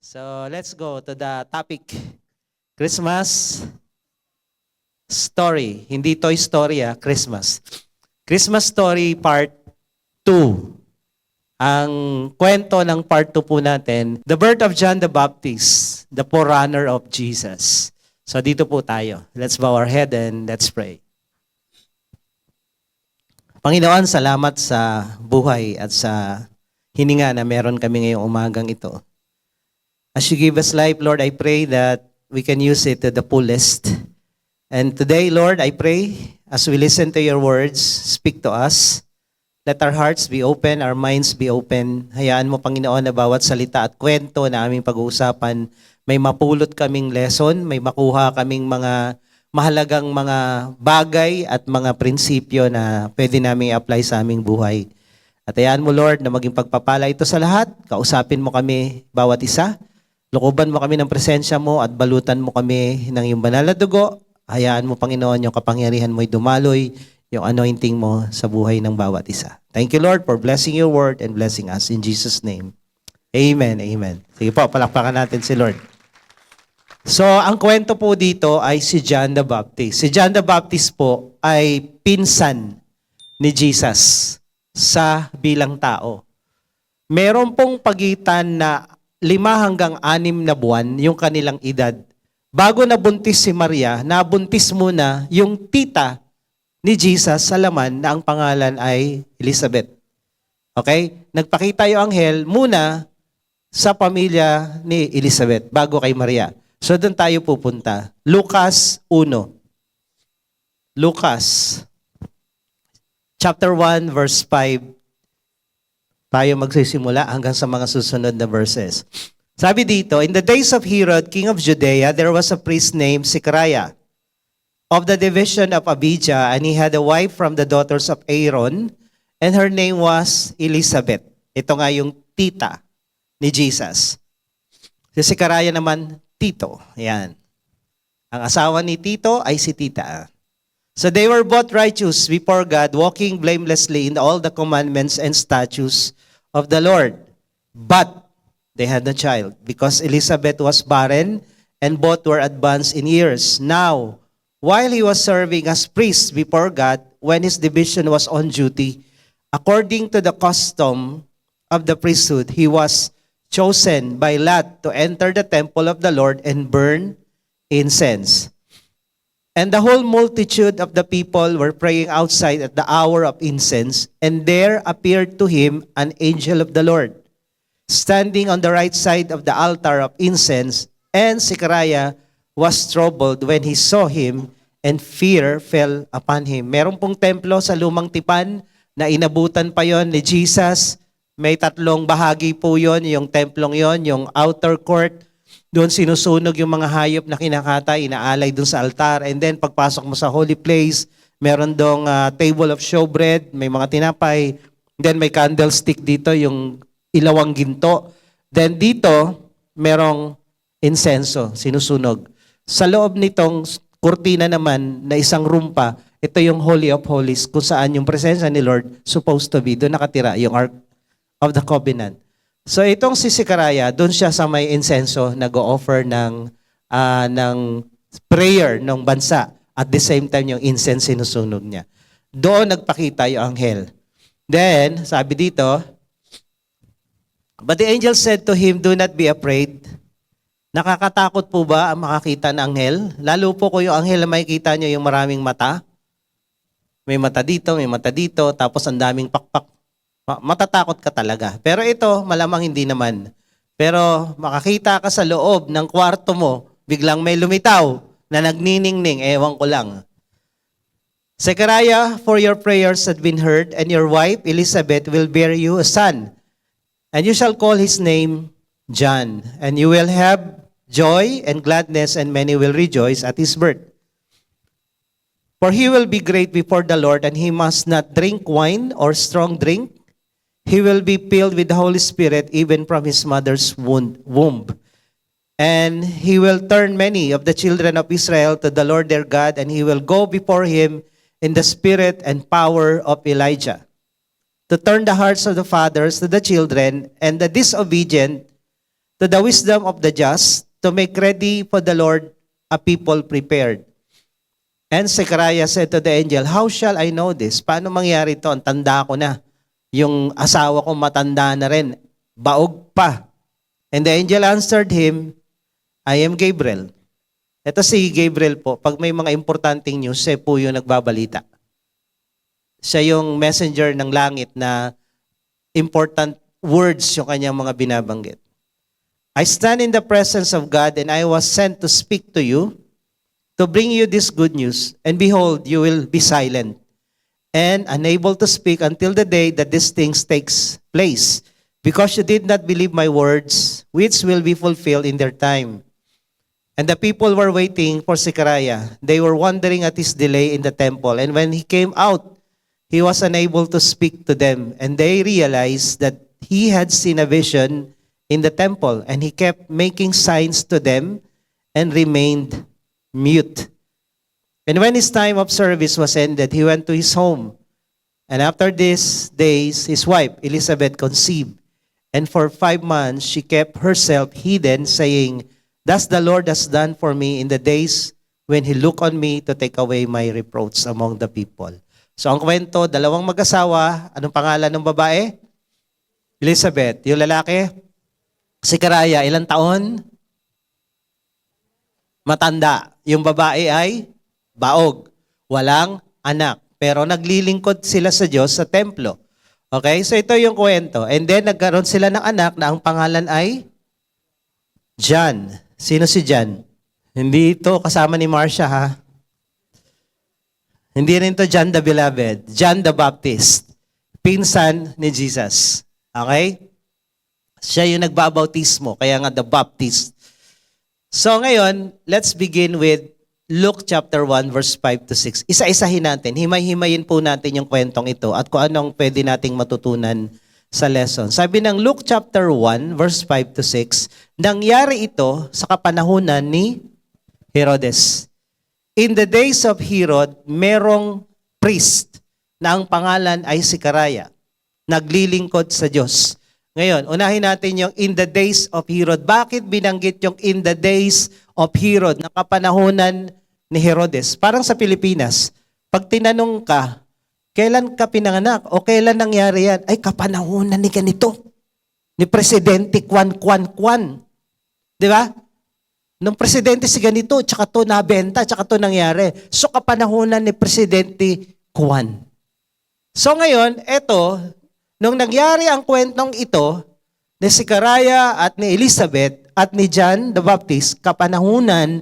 So let's go to the topic. Christmas story. Hindi Toy Story, Christmas. Christmas story part 2. Ang kwento ng part 2 po natin, the birth of John the Baptist, the forerunner of Jesus. So dito po tayo. Let's bow our head and let's pray. Panginoon, salamat sa buhay at sa hininga na meron kami ngayong umagang ito. As you give us life, Lord, I pray that we can use it to the fullest. And today, Lord, I pray, as we listen to your words, speak to us. Let our hearts be open, our minds be open. Hayaan mo, Panginoon, na bawat salita at kwento na aming pag-uusapan, may mapulot kaming lesson, may makuha kaming mga mahalagang mga bagay at mga prinsipyo na pwede namin i-apply sa aming buhay. At hayaan mo, Lord, na maging pagpapala ito sa lahat. Kausapin mo kami bawat isa. Lukuban mo kami ng presensya mo at balutan mo kami ng iyong banal na dugo. Hayaan mo, Panginoon, yung kapangyarihan mo'y dumaloy, yung anointing mo sa buhay ng bawat isa. Thank you, Lord, for blessing your word and blessing us. In Jesus' name, amen, amen. Sige po, palakpakan natin si Lord. So, ang kwento po dito ay si John the Baptist. Si John the Baptist po ay pinsan ni Jesus sa bilang tao. Meron pong pagitan na 5 hanggang 6 na buwan yung kanilang edad. Bago nabuntis si Maria, nabuntis muna yung tita ni Jesus sa laman na ang pangalan ay Elizabeth. Okay? Nagpakita yung anghel muna sa pamilya ni Elizabeth bago kay Maria. So doon tayo pupunta. Lucas 1. Lucas chapter 1 verse 5. Tayo magsisimula hanggang sa mga susunod na verses. Sabi dito, in the days of Herod, king of Judea, there was a priest named Zechariah of the division of Abijah, and he had a wife from the daughters of Aaron, and her name was Elizabeth. Ito nga yung tita ni Jesus. Si Zechariah naman, tito. Ayan. Ang asawa ni tito ay si tita. So they were both righteous before God, walking blamelessly in all the commandments and statutes of the Lord. But they had no child, because Elizabeth was barren, and both were advanced in years. Now, while he was serving as priest before God, when his division was on duty, according to the custom of the priesthood, he was chosen by lot to enter the temple of the Lord and burn incense. And the whole multitude of the people were praying outside at the hour of incense, and there appeared to him an angel of the Lord, standing on the right side of the altar of incense. And Zechariah was troubled when he saw him, and fear fell upon him. Meron pong templo sa Lumang Tipan na inabutan pa yon ni Jesus. May 3 bahagi po yon, yung templong yon, yung outer court. Doon sinusunog yung mga hayop na kinakatay, inaalay doon sa altar. And then pagpasok mo sa holy place, meron doong table of showbread, may mga tinapay. Then may candlestick dito, yung ilawang ginto. Then dito, merong insenso, sinusunog. Sa loob nitong kurtina naman na isang room pa, ito yung Holy of Holies, kung saan yung presensya ni Lord supposed to be. Doon nakatira yung Ark of the Covenant. So itong si Zechariah, doon siya sa may insenso nag-o-offer ng prayer ng bansa. At the same time, yung incense sinusunog niya. Doon nagpakita yung anghel. Then, sabi dito, but the angel said to him, do not be afraid. Nakakatakot po ba ang makakita ng anghel? Lalo po kung yung anghel na makikita nyo yung maraming mata. May mata dito, tapos ang daming pakpak. Matatakot ka talaga. Pero ito, malamang hindi naman. Pero makakita ka sa loob ng kwarto mo, biglang may lumitaw na nagniningning, ewan ko lang. Zechariah, for your prayers have been heard, and your wife Elizabeth will bear you a son. And you shall call his name John. And you will have joy and gladness, and many will rejoice at his birth. For he will be great before the Lord, and he must not drink wine or strong drink. He will be filled with the Holy Spirit even from his mother's womb. And he will turn many of the children of Israel to the Lord their God, and he will go before him in the spirit and power of Elijah, to turn the hearts of the fathers to the children, and the disobedient to the wisdom of the just, to make ready for the Lord a people prepared. And Zechariah said to the angel, how shall I know this? Paano mangyari ito? Ang tanda ko na. Yung asawa ko matanda na rin. Baog pa. And the angel answered him, I am Gabriel. Ito si Gabriel po, pag may mga importanteng news, siya po yung nagbabalita. Siya yung messenger ng langit na important words yung kanyang mga binabanggit. I stand in the presence of God and I was sent to speak to you, to bring you this good news. And behold, you will be silent and unable to speak until the day that these things takes place, because you did not believe my words, which will be fulfilled in their time. And the people were waiting for Zechariah. They were wondering at his delay in the temple. And when he came out, he was unable to speak to them. And they realized that he had seen a vision in the temple. And he kept making signs to them and remained mute. And when his time of service was ended, he went to his home. And after these days, his wife, Elizabeth, conceived. And for 5 months, she kept herself hidden, saying, thus the Lord has done for me in the days when He looked on me to take away my reproach among the people. So ang kwento, dalawang mag-asawa. Anong pangalan ng babae? Elizabeth. Yung lalaki? Zechariah. Ilang taon? Matanda. Yung babae ay baog. Walang anak. Pero naglilingkod sila sa Diyos sa templo. Okay? So ito yung kwento. And then nagkaroon sila ng anak na ang pangalan ay John. Sino si John? Hindi ito kasama ni Marcia, ha? Hindi rin ito John the Beloved. John the Baptist. Pinsan ni Jesus. Okay? Siya yung nagbabautismo, kaya nga the Baptist. So ngayon, let's begin with Luke chapter 1 verse 5 to 6. Isa-isahin natin. Himay-himayin po natin yung kwentong ito at kung anong pwede nating matutunan sa lesson. Sabi ng Luke chapter 1 verse 5 to 6, nangyari ito sa kapanahunan ni Herodes. In the days of Herod, merong priest na ang pangalan ay Zechariah, naglilingkod sa Diyos. Ngayon, unahin natin yung in the days of Herod. Bakit binanggit yung in the days of Herod na kapanahunan ni Herodes? Parang sa Pilipinas, pag tinanong ka, kailan ka pinanganak o kailan nangyari yan? Ay, kapanahunan ni ganito. Ni Presidente Kwan. Di ba? Nung presidente si ganito, tsaka to nabenta, tsaka to nangyari. So, kapanahunan ni Presidente Kwan. So, ngayon, eto, nung nangyari ang kwentong ito, ni Zechariah at ni Elizabeth at ni John the Baptist, kapanahunan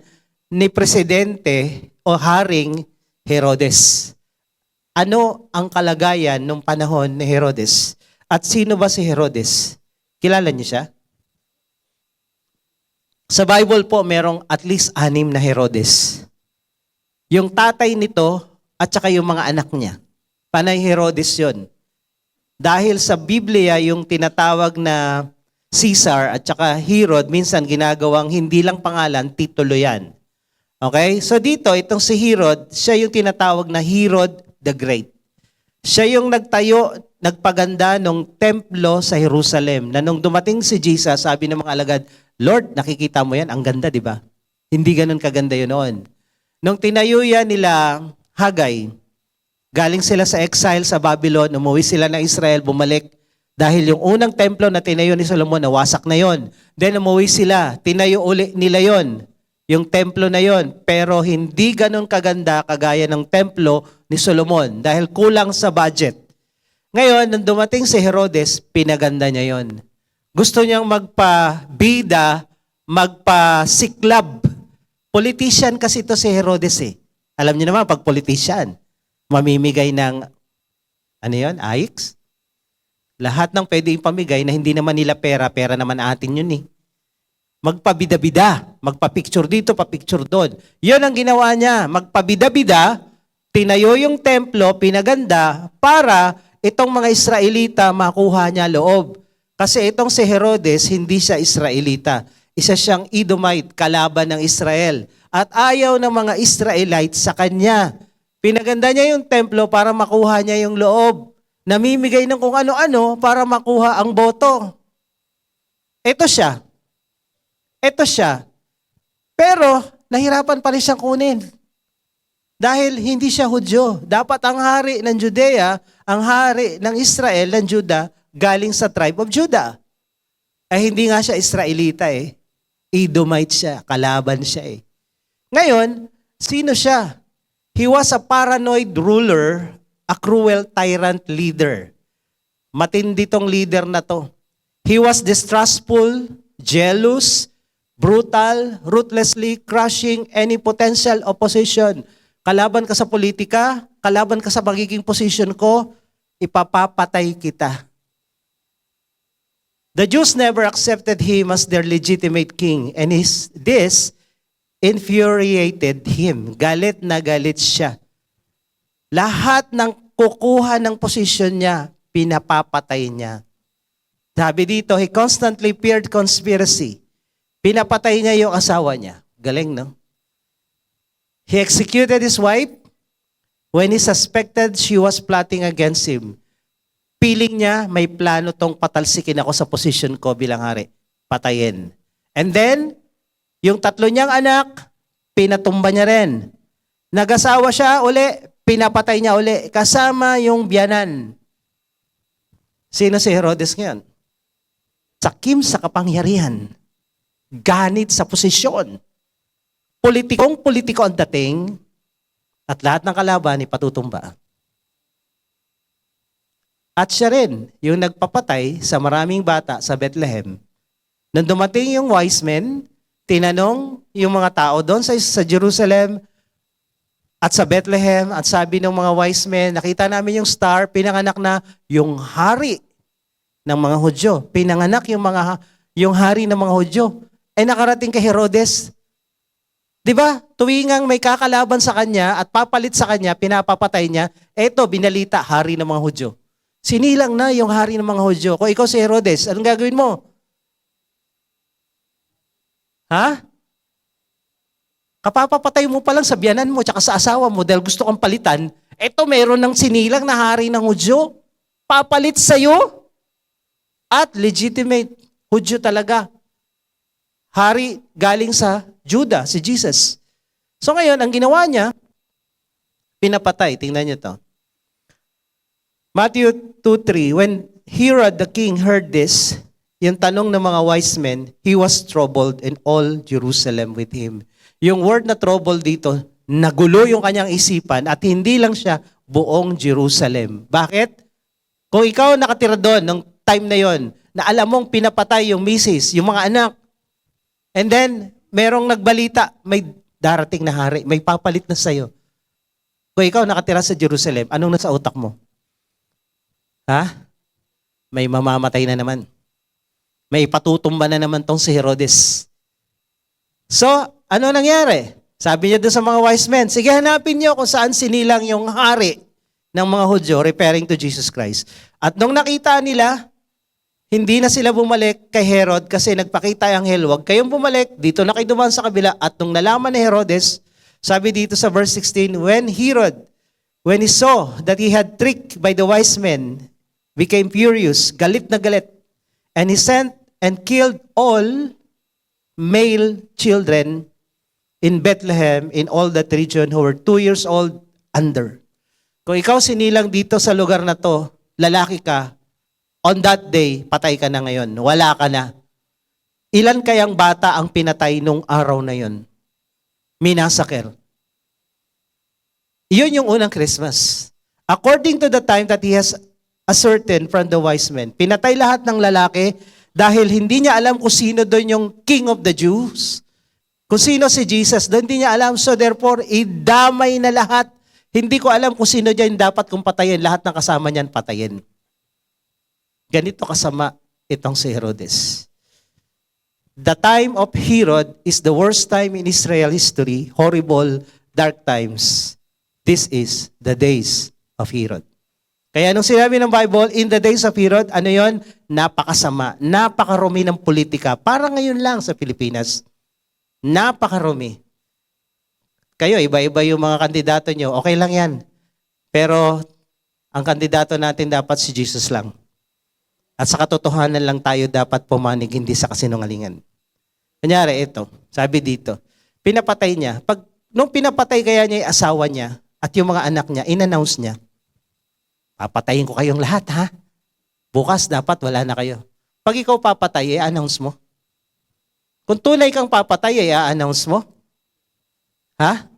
ni Presidente o Haring Herodes. Ano ang kalagayan nung panahon ni Herodes? At sino ba si Herodes? Kilala niyo siya? Sa Bible po, merong at least 6 na Herodes. Yung tatay nito at saka yung mga anak niya. Panay Herodes yon. Dahil sa Biblia, yung tinatawag na Caesar at saka Herod, minsan ginagawang hindi lang pangalan, titulo yan. Okay? So dito, itong si Herod, siya yung tinatawag na Herod the Great. Siya yung nagpaganda ng templo sa Jerusalem, na nung dumating si Jesus, sabi ng mga alagad, Lord, nakikita mo yan, ang ganda, di ba? Hindi ganun kaganda yun noon. Nung tinayo yan nila Hagay, galing sila sa exile sa Babylon, umuwi sila ng Israel, bumalik, dahil yung unang templo na tinayo ni Solomon, nawasak na yon. Then umuwi sila, tinayo uli nila yon, yung templo na yon, pero hindi ganun kaganda kagaya ng templo ni Solomon dahil kulang sa budget. Ngayon, nung dumating si Herodes, pinaganda niya yon. Gusto niyang magpabida, magpasiklab. Politician kasi ito si Herodes eh. Alam niyo naman, pag politician, mamimigay ng, ano yun, AIX? Lahat ng pwede ipamigay na hindi naman nila pera, pera naman atin yun eh. Magpabida-bida, magpa-picture dito, pa-picture doon. Yun ang ginawa niya, magpabida-bida, tinayo yung templo, pinaganda, para itong mga Israelita makuha niya loob. Kasi itong si Herodes, hindi siya Israelita. Isa siyang Edomite, kalaban ng Israel. At ayaw ng mga Israelites sa kanya. Pinaganda niya yung templo para makuha niya yung loob. Namimigay ng kung ano-ano para makuha ang boto. Ito siya. Ito siya. Pero, nahirapan pa rin siyang kunin. Dahil hindi siya Hudyo. Dapat ang hari ng Judea, ang hari ng Israel, ng Juda, galing sa tribe of Judah. Ay hindi nga siya Israelita eh. Edomite siya, kalaban siya eh. Ngayon, sino siya? He was a paranoid ruler, a cruel tyrant leader. Matindi tong leader na to. He was distrustful, jealous, brutal, ruthlessly crushing any potential opposition. Kalaban ka sa politika, kalaban ka sa magiging position ko, ipapapatay kita. The Jews never accepted him as their legitimate king, and this infuriated him. Galit na galit siya. Lahat ng kukuha ng posisyon niya, pinapapatay niya. Sabi dito, he constantly feared conspiracy. Pinapatay niya yung asawa niya. Galing, no? He executed his wife when he suspected she was plotting against him. Piling niya, may plano tong patalsikin ako sa posisyon ko bilang hari. Patayin. And then, yung 3 niyang anak, pinatumba niya rin. Nag-asawa siya uli, pinapatay niya uli. Kasama yung biyanan. Sino si Herodes ngayon? Sakim sa kapangyarihan. Ganit sa posisyon. Politikong-politiko ang dating at lahat ng kalaban ipatutumba. At siya rin, yung nagpapatay sa maraming bata sa Bethlehem. Nang dumating yung wise men, tinanong yung mga tao doon sa Jerusalem at sa Bethlehem at sabi ng mga wise men, nakita namin yung star, pinanganak na yung hari ng mga Hudyo. Pinanganak yung hari ng mga Hudyo. Ay nakarating kay Herodes. Di ba? Tuwingang may kakalaban sa kanya at papalit sa kanya, pinapapatay niya, eto, binalita, hari ng mga Hudyo. Sinilang na yung hari ng mga Hudyo. Kung ikaw si Herodes, anong gagawin mo? Ha? Kapapapatay mo pa lang sa biyanan mo tsaka sa asawa mo dahil gusto kang palitan, eto, meron ng sinilang na hari ng Hudyo. Papalit sa'yo at legitimate Hudyo talaga. Hari galing sa Judah, si Jesus. So ngayon, ang ginawa niya, pinapatay. Tingnan niyo to. Matthew 2:3, when Herod the king heard this, yung tanong ng mga wise men, he was troubled and all Jerusalem with him. Yung word na troubled dito, nagulo yung kanyang isipan at hindi lang siya, buong Jerusalem. Bakit? Kung ikaw nakatira doon, ng time na yon, na alam mong pinapatay yung misis, yung mga anak, and then, merong nagbalita, may darating na hari, may papalit na sa'yo. Kung ikaw nakatira sa Jerusalem, anong nasa utak mo? Ha? May mamamatay na naman. May patutumba na naman tong si Herodes. So, ano nangyari? Sabi niya doon sa mga wise men, sige hanapin niyo kung saan sinilang yung hari ng mga Hudyo, referring to Jesus Christ. At nung nakita nila, hindi na sila bumalik kay Herod kasi nagpakita ang anghel, huwag kayong bumalik, dito na kayo dumaan sa kabila. At nung nalaman ni Herodes, sabi dito sa verse 16, when he saw that he had tricked by the wise men, became furious, galit na galit, and he sent and killed all male children in Bethlehem, in all that region, who were 2 years old under. Kung ikaw sinilang dito sa lugar na to, lalaki ka, on that day, patay ka na ngayon. Wala ka na. Ilan kayang bata ang pinatay nung araw na yon? Minasaker. Iyon yung unang Christmas. According to the time that he has ascertained from the wise men, pinatay lahat ng lalaki dahil hindi niya alam kung sino doon yung King of the Jews. Kung sino si Jesus, doon hindi niya alam. So therefore, idamay na lahat. Hindi ko alam kung sino dyan dapat kong patayin. Lahat ng kasama niyan patayin. Ganito kasama itong si Herodes. The time of Herod is the worst time in Israel history, horrible, dark times. This is the days of Herod. Kaya nung sinabi ng Bible, in the days of Herod, ano yon? Napakasama, napakarumi ng politika. Para ngayon lang sa Pilipinas. Napakarumi. Kayo, iba-iba yung mga kandidato nyo. Okay lang yan. Pero ang kandidato natin dapat si Jesus lang. At sa katotohanan lang tayo dapat pumanig, hindi sa kasinungalingan. Kunyari, ito, sabi dito, pinapatay niya. Nung pinapatay kaya niya yung asawa niya at yung mga anak niya, in-announce niya, papatayin ko kayong lahat, ha? Bukas dapat wala na kayo. Pag ikaw papatay, i-announce mo. Kung tunay kang papatay, i-announce mo. Ha?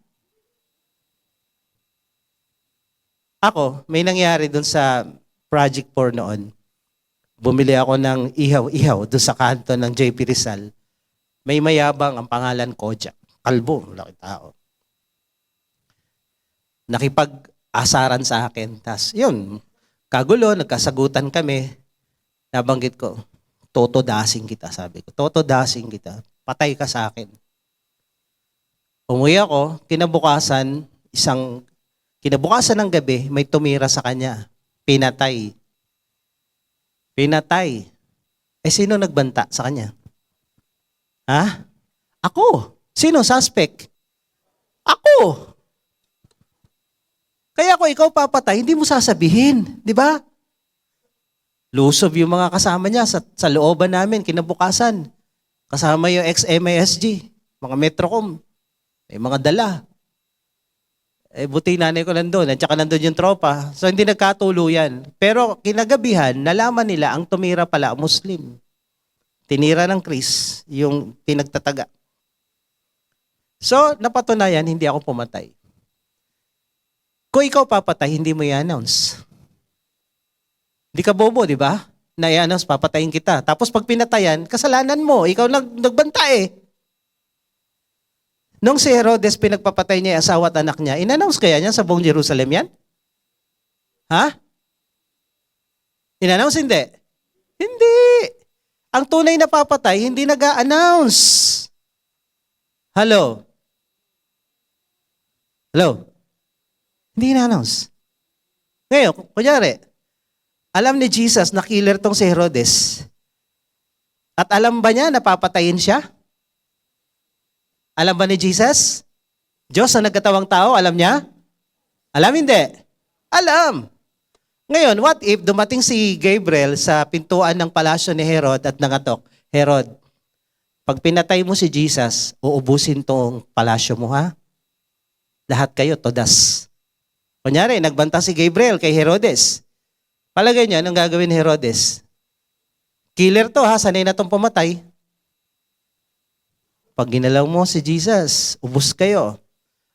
Ako, may nangyari dun sa Project 4 noon. Bumili ako ng ihaw-ihaw doon sa kanto ng JP Rizal. May mayabang ang pangalan Kojak. Kalbo, laki tao. Nakipag-asaran sa akin. Tapos yun, kagulo, nagkasagutan kami. Nabanggit ko, totodasing kita, sabi ko. Totodasing kita. Patay ka sa akin. Umuwi ako, kinabukasan ng gabi, may tumira sa kanya. Pinatay. Sino nagbanta sa kanya? Ha? Ako. Sino suspect? Ako. Kaya kung ikaw papatay, hindi mo sasabihin. Di ba? Lusob yung mga kasama niya sa looban namin, kinabukasan. Kasama yung ex-MASG, mga Metrocom, may mga dala. Buti nanay ko nandun, at saka nandun yung tropa. So hindi nagkatuluyan. Pero kinagabihan, nalaman nila ang tumira pala Muslim. Tinira ng Chris, yung pinagtataga. So napatunayan, hindi ako pumatay. Kung ikaw papatay, hindi mo i-announce. Hindi ka bobo, di ba? Na i-announce, papatayin kita. Tapos pag pinatayan, kasalanan mo. Ikaw nagbanta eh. Nung si Herodes pinagpapatay niya yung asawa at anak niya, in-announce kaya niya sa buong Jerusalem yan? Ha? In-announce hindi? Hindi. Ang tunay na papatay, hindi nag-a-announce. Hello? Hindi in-announce. Ngayon, kunyari, alam ni Jesus na killer tong si Herodes. At alam ba niya na papatayin siya? Alam ba ni Jesus? Diyos na nagkatawang tao, alam niya? Alam hindi? Alam. Ngayon, what if dumating si Gabriel sa pintuan ng palasyo ni Herod at nangatok, Herod, pag pinatay mo si Jesus, uubusin tong palasyo mo, ha? Lahat kayo, todas. Kunyari, nagbanta si Gabriel kay Herodes. Palagay niya, anong gagawin ni Herodes? Killer to, ha? Sanay na tong pumatay. Pag ginalaw mo si Jesus, ubos kayo.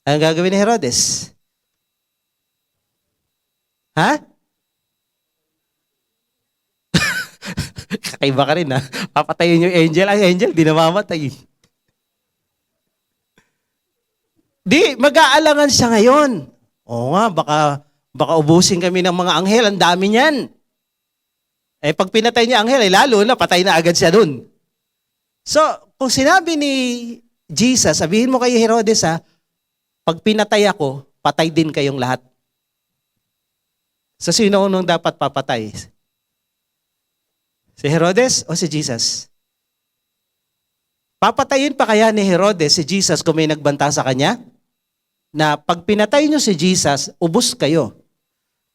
Anong gagawin ni Herodes? Ha? Kakaiba ka rin, ha? Papatayin yung angel. Ay, angel, di namamatay. Di, mag-aalangan siya ngayon. Oo nga, baka ubusin kami ng mga anghel. Ang dami niyan. Pag pinatay niya anghel, lalo na, patay na agad siya dun. So, kung sinabi ni Jesus, sabihin mo kay Herodes, ha, pag pinatay ako, patay din kayong lahat. So, sino unang dapat papatay? Si Herodes o si Jesus? Papatayin pa kaya ni Herodes si Jesus kung may nagbanta sa kanya? Na pag pinatay nyo si Jesus, ubos kayo.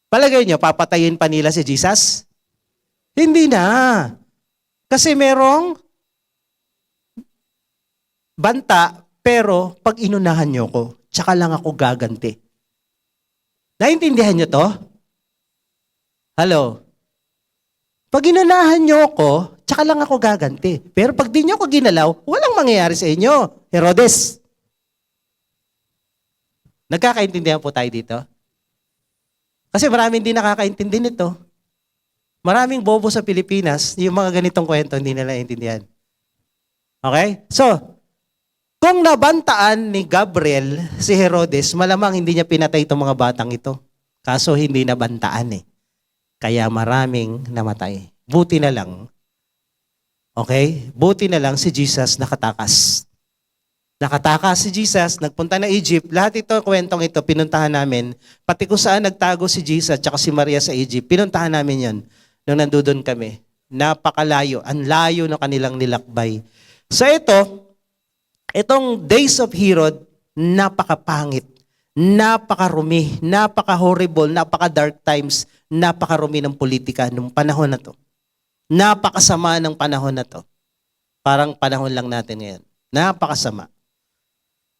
Palagay nyo, papatayin pa nila si Jesus? Hindi na. Kasi merong banta, pero pag inunahan nyo ko, tsaka lang ako gaganti. Naintindihan nyo to? Hello? Pag inunahan nyo ko, tsaka lang ako gaganti. Pero pag di nyo ko ginalaw, walang mangyayari sa inyo. Herodes. Nagkakaintindihan po tayo dito? Kasi maraming hindi nakakaintindi nito. Maraming bobo sa Pilipinas, yung mga ganitong kwento, hindi nila intindihan. Okay? So, kung nabantaan ni Gabriel si Herodes, malamang hindi niya pinatay itong mga batang ito. Kaso hindi nabantaan eh. Kaya maraming namatay. Buti na lang. Okay? Buti na lang si Jesus nakatakas. Nakatakas si Jesus, nagpunta na Egypt. Lahat ito, kwentong ito, pinuntahan namin. Pati kung saan nagtago si Jesus at si Maria sa Egypt, pinuntahan namin yon nung nandoon kami. Napakalayo. Ang layo ng kanilang nilakbay. So itong days of Herod, napakapangit, napakarumi, napaka-horrible, napaka-dark times, napakarumi ng politika nung panahon na to. Napakasama ng panahon na to. Parang panahon lang natin ngayon. Napakasama.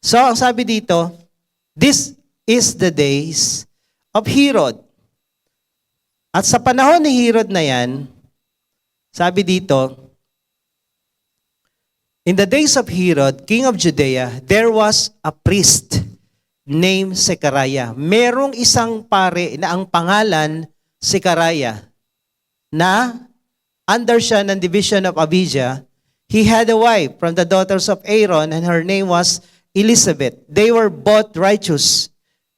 So, ang sabi dito, this is the days of Herod. At sa panahon ni Herod na yan, sabi dito, in the days of Herod, king of Judea, there was a priest named Zechariah. Merong isang pare na ang pangalan Zechariah, na under siya ng division of Abijah. He had a wife from the daughters of Aaron, and her name was Elizabeth. They were both righteous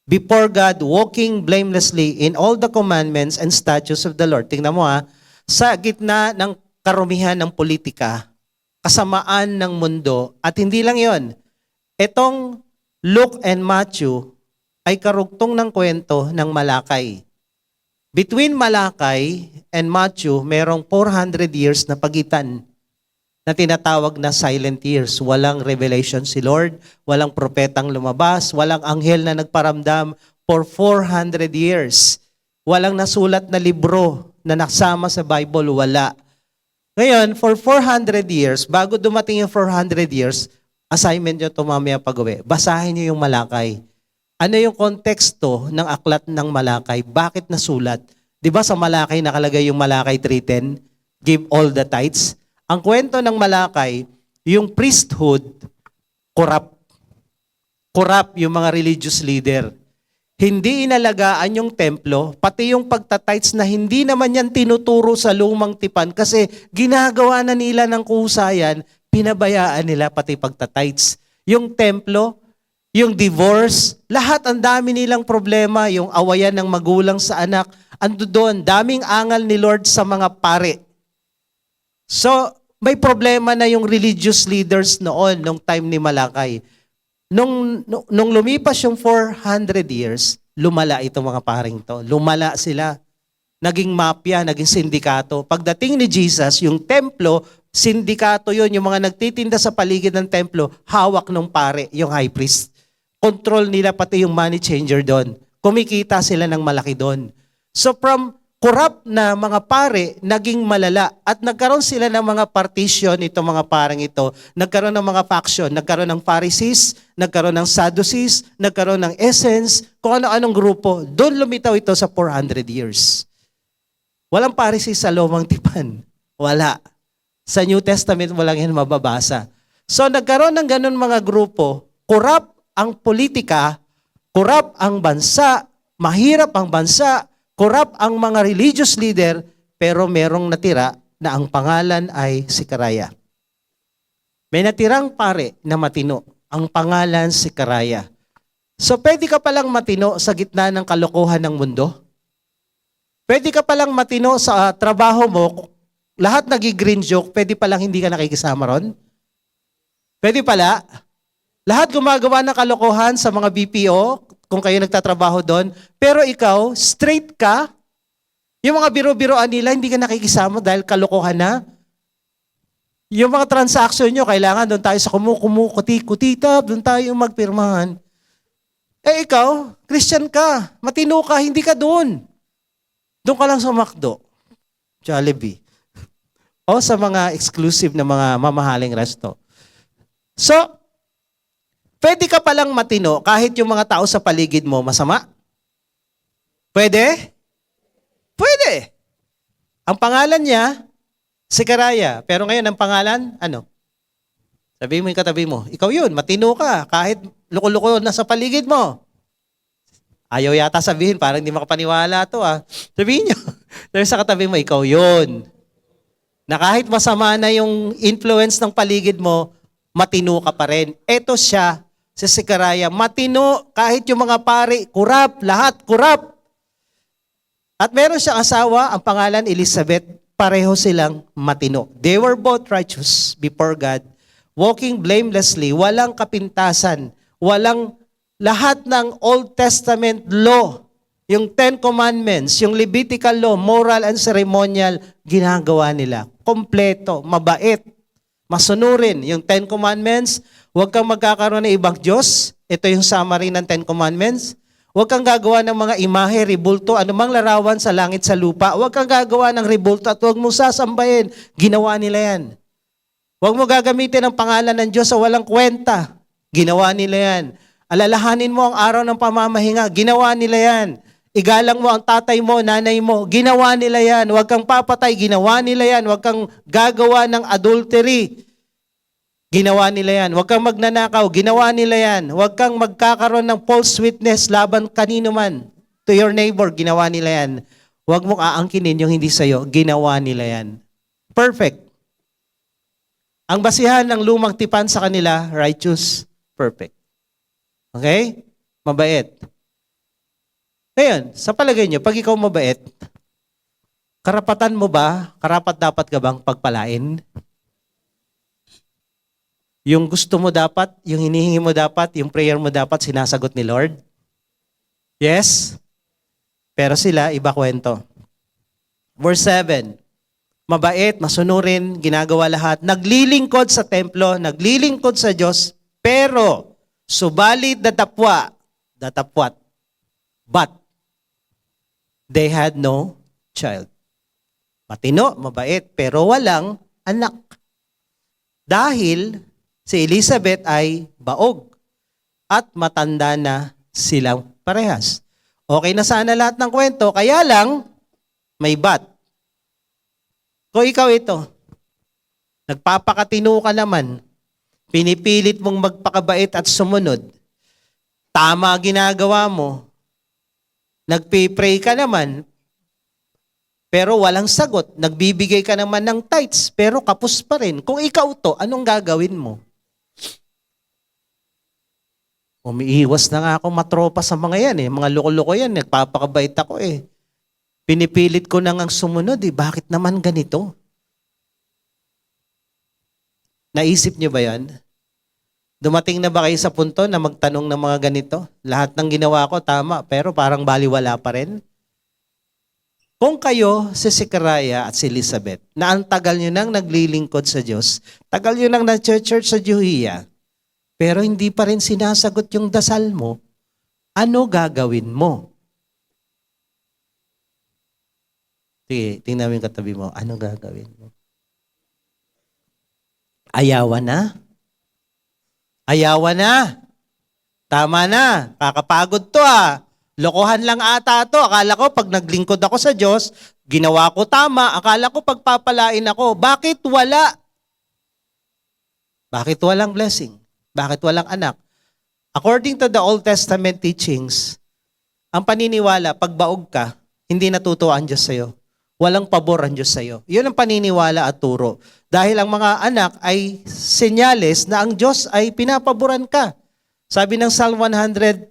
before God, walking blamelessly in all the commandments and statutes of the Lord. Tingnan mo sa gitna ng karumihan ng politika, kasamaan ng mundo, at hindi lang yon. Itong Luke and Matthew ay karugtong ng kwento ng Malakay. Between Malakay and Matthew, merong 400 years na pagitan na tinatawag na silent years. Walang revelation si Lord, walang propetang lumabas, walang anghel na nagparamdam for 400 years. Walang nasulat na libro na nakasama sa Bible, wala. Ngayon, for 400 years, bago dumating yung 400 years, assignment nyo ito mamaya pag-uwi. Basahin nyo yung Malakay. Ano yung konteksto ng aklat ng Malakay? Bakit nasulat? Di ba sa Malakay nakalagay yung Malakay 3:10? Give all the tithes. Ang kwento ng Malakay, yung priesthood, corrupt. Corrupt yung mga religious leader. Hindi inalagaan yung templo, pati yung pagtatites na hindi naman yan tinuturo sa lumang tipan kasi ginagawa na nila ng kuhusayan, pinabayaan nila pati pagtatites. Yung templo, yung divorce, lahat ang dami nilang problema, yung awayan ng magulang sa anak, ando doon, daming angal ni Lord sa mga pare. So, may problema na yung religious leaders noon, nung time ni Malakay. Nung lumipas yung 400 years, lumala itong mga paring to. Lumala sila. Naging mafia, naging sindikato. Pagdating ni Jesus, yung templo, sindikato yun. Yung mga nagtitinda sa paligid ng templo, hawak ng pare, yung high priest. Control nila pati yung money changer doon. Kumikita sila ng malaki doon. So from corrupt na mga pare, naging malala. At nagkaroon sila ng mga partition, itong mga parang ito. Nagkaroon ng mga faction. Nagkaroon ng Pharisees, nagkaroon ng Sadducees, nagkaroon ng Essence, kung ano-anong grupo. Doon lumitaw ito sa 400 years. Walang Pharisees sa lumang tipan. Wala. Sa New Testament, walang yan mababasa. So nagkaroon ng ganun mga grupo. Corrupt ang politika, corrupt ang bansa, mahirap ang bansa, corrupt ang mga religious leader, pero merong natira na ang pangalan ay Zechariah. May natirang pare na matino. Ang pangalan Zechariah. So pwede ka palang matino sa gitna ng kalokohan ng mundo? Pwede ka palang matino sa trabaho mo, lahat nagi-green joke, pwede palang hindi ka nakikisama ron? Pwede pala. Lahat gumagawa ng kalokohan sa mga BPO, kung kayo nagtatrabaho doon, pero ikaw, straight ka, yung mga biro-biroan nila, hindi ka nakikisama dahil kalokohan na. Yung mga transaction nyo, kailangan doon tayo sa kuti-kutita, doon tayo magpirmahan. Eh ikaw, Christian ka, matino ka, hindi ka doon. Doon ka lang sa McDo, Jollibee, o sa mga exclusive na mga mamahaling resto. So, pwede ka palang matino kahit yung mga tao sa paligid mo masama? Pwede? Pwede. Ang pangalan niya, Zechariah. Pero ngayon, ang pangalan, ano? Sabihin mo yung katabi mo, ikaw yun, matino ka kahit loko-loko na sa paligid mo. Ayaw yata sabihin, parang hindi makapaniwala to Sabihin nyo, sabi sa katabi mo, ikaw yun. Na kahit masama na yung influence ng paligid mo, matino ka pa rin. Eto siya, si Zechariah, matino, kahit yung mga pari, kurap, lahat kurap. At meron siyang asawa, ang pangalan Elizabeth, pareho silang matino. They were both righteous before God, walking blamelessly, walang kapintasan, walang lahat ng Old Testament law, yung 10 Commandments, yung Levitical law, moral and ceremonial, ginagawa nila. Kompleto, mabait, masunurin. Yung 10 Commandments, huwag kang magkakaroon ng ibang Diyos. Ito yung summary ng 10 Commandments. Huwag kang gagawa ng mga imahe, ribulto, anumang larawan sa langit sa lupa. Huwag kang gagawa ng ribulto at huwag mo sasambahin. Ginawa nila yan. Huwag mo gagamitin ang pangalan ng Diyos sa walang kwenta. Ginawa nila yan. Alalahanin mo ang araw ng pamamahinga. Ginawa nila yan. Igalang mo ang tatay mo, nanay mo. Ginawa nila yan. Huwag kang papatay. Ginawa nila yan. Huwag kang gagawa ng adultery. Ginawa nila yan. Huwag kang magnanakaw. Ginawa nila yan. Huwag kang magkakaroon ng false witness laban kanino man. To your neighbor, ginawa nila yan. Huwag mong aangkinin yung hindi sa'yo. Ginawa nila yan. Perfect. Ang basihan ng lumang tipan sa kanila, righteous, perfect. Okay? Mabait. Ngayon, sa palagay nyo, pag ikaw mabait, karapatan mo ba, karapat-dapat ka bang pagpalain? Yung gusto mo dapat, yung hinihingi mo dapat, yung prayer mo dapat, sinasagot ni Lord? Yes? Pero sila, iba kwento. Verse 7, mabait, masunurin, ginagawa lahat, naglilingkod sa templo, naglilingkod sa Diyos, pero subalit datapwat, but they had no child. Matino, mabait, pero walang anak. Dahil si Elizabeth ay baog at matanda na silang parehas. Okay na sana lahat ng kwento, kaya lang may but. Kung ikaw ito, nagpapakatino ka naman, pinipilit mong magpakabait at sumunod, tama ginagawa mo, nagpipray ka naman, pero walang sagot, nagbibigay ka naman ng tithes, pero kapos pa rin. Kung ikaw to, anong gagawin mo? Umiiwas na nga ako matropa sa mga yan eh. Mga loko-loko yan, nagpapakabait ako eh. Pinipilit ko na ngang sumunod eh. Bakit naman ganito? Naisip niyo ba yan? Dumating na ba kayo sa punto na magtanong ng mga ganito? Lahat ng ginawa ko tama, pero parang baliwala pa rin? Kung kayo, si Zechariah at si Elizabeth, na ang tagal nyo nang naglilingkod sa Diyos, tagal nyo nang na-church sa Juhia, pero hindi pa rin sinasagot yung dasal mo, ano gagawin mo? Sige, tingnan mo yung katabi mo. Ano gagawin mo? Ayawan na? Ayawan na? Tama na. Kakapagod to ah. Lokohan lang ata to. Akala ko pag naglingkod ako sa Diyos, ginawa ko tama. Akala ko pagpapalain ako. Bakit wala? Bakit walang blessing? Bakit walang anak? According to the Old Testament teachings, ang paniniwala, pag baog ka, hindi natutuwa ang Diyos sa'yo. Walang pabor ang Diyos sa'yo. Yun ang paniniwala at turo. Dahil ang mga anak ay senyales na ang Diyos ay pinapaboran ka. Sabi ng Psalm 127:3,